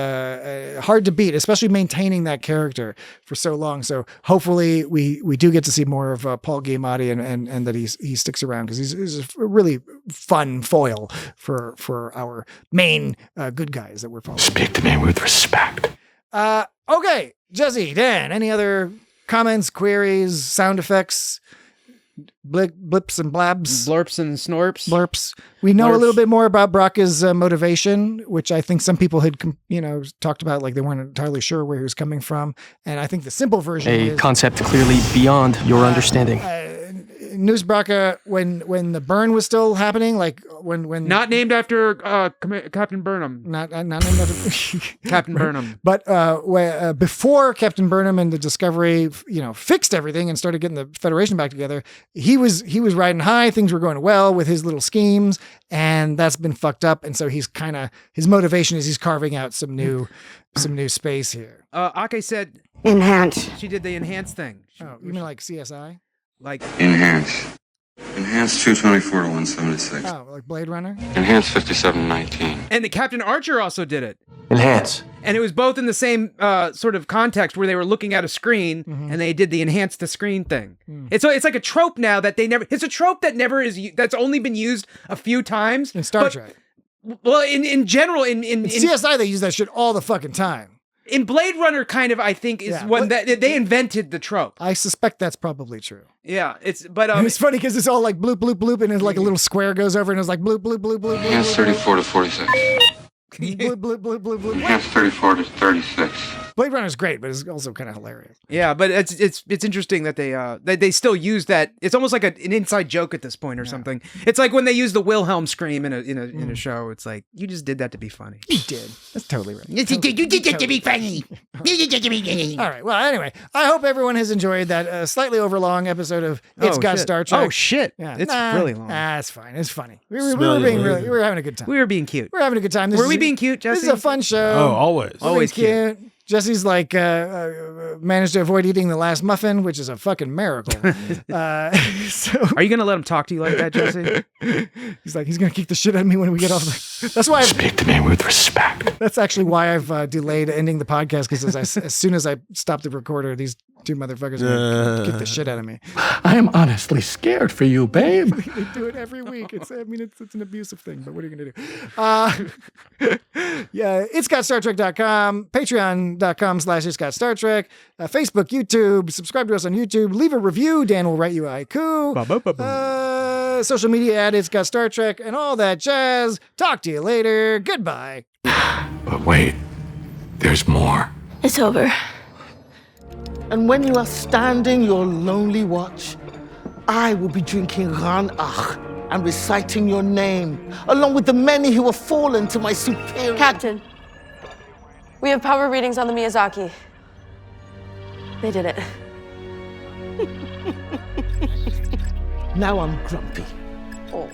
hard to beat, especially maintaining that character for so long. So hopefully we do get to see more of Paul Giamatti and that he sticks around, because he's a really fun foil for our main good guys that we're following. Speak to me with respect. Okay, Jesse, Dan, any other comments, queries, sound effects? Blips and blabs, blurps and snorps, blurps. We know a little bit more about Bracca's motivation, which I think some people had, talked about, like they weren't entirely sure where he was coming from. And I think the simple version is concept clearly beyond your understanding. News Bracca, when the burn was still happening, like when not named after Captain Burnham, not named after Captain Burnham, but before Captain Burnham and the Discovery, fixed everything and started getting the Federation back together, he was riding high. Things were going well with his little schemes, and that's been fucked up. And so his motivation is he's carving out some new space here. Ake said enhance. She did the enhance thing. Oh, you mean like CSI? Like enhance 224 to 176. Oh, like Blade Runner? Enhance 5719. And the Captain Archer also did it. Enhance. And it was both in the same sort of context where they were looking at a screen and they did the enhance the screen thing. It's like a trope now that it's a trope that that's only been used a few times in Star Trek. Well, in general, in CSI, they use that shit all the fucking time. In Blade Runner, kind of, I think, is when that they invented the trope. I suspect that's probably true. Yeah, it's funny because it's all like bloop bloop bloop, and it's like a little square goes over, and it's like bloop bloop bloop bloop. Enhance 34 to 46. Bloop bloop bloop bloop bloop. Enhance 34 to 36. Blade Runner is great, but it's also kind of hilarious. Yeah, but it's interesting that they still use that. It's almost like an inside joke at this point or something. It's like when they use the Wilhelm scream in a show. It's like, you just did that to be funny. You did. That's totally right. You did that to be funny. You did that to be funny. All right. Well, anyway, I hope everyone has enjoyed that slightly overlong episode of It's Got Star Trek. Oh shit! Yeah. It's really long. It's fine. It's funny. We were having a good time. We were being cute. We're having a good time. Were we being cute, Jesse? This is a fun show. Oh, always. Always cute. Jesse's like managed to avoid eating the last muffin, which is a fucking miracle. So are you gonna let him talk to you like that, Jesse? He's gonna kick the shit out of me when we get off. That's why. Speak to me with respect. That's actually why I've delayed ending the podcast, because as soon as I stop the recorder, these two motherfuckers are gonna kick the shit out of me. I am honestly scared for you, babe. They do it every week. It's an abusive thing, but what are you gonna do? Yeah, itsgotstartrek.com, patreon.com/itsgotstartrek, Facebook, YouTube. Subscribe to us on YouTube. Leave a review. Dan will write you a haiku. Social media at It's Got Star Trek and all that jazz. Talk to you later. Goodbye. But wait, there's more. It's over. And when you are standing your lonely watch, I will be drinking Ran-Ach and reciting your name, along with the many who have fallen to my superior... Captain, we have power readings on the Miyazaki. They did it. Now I'm grumpy. Oh.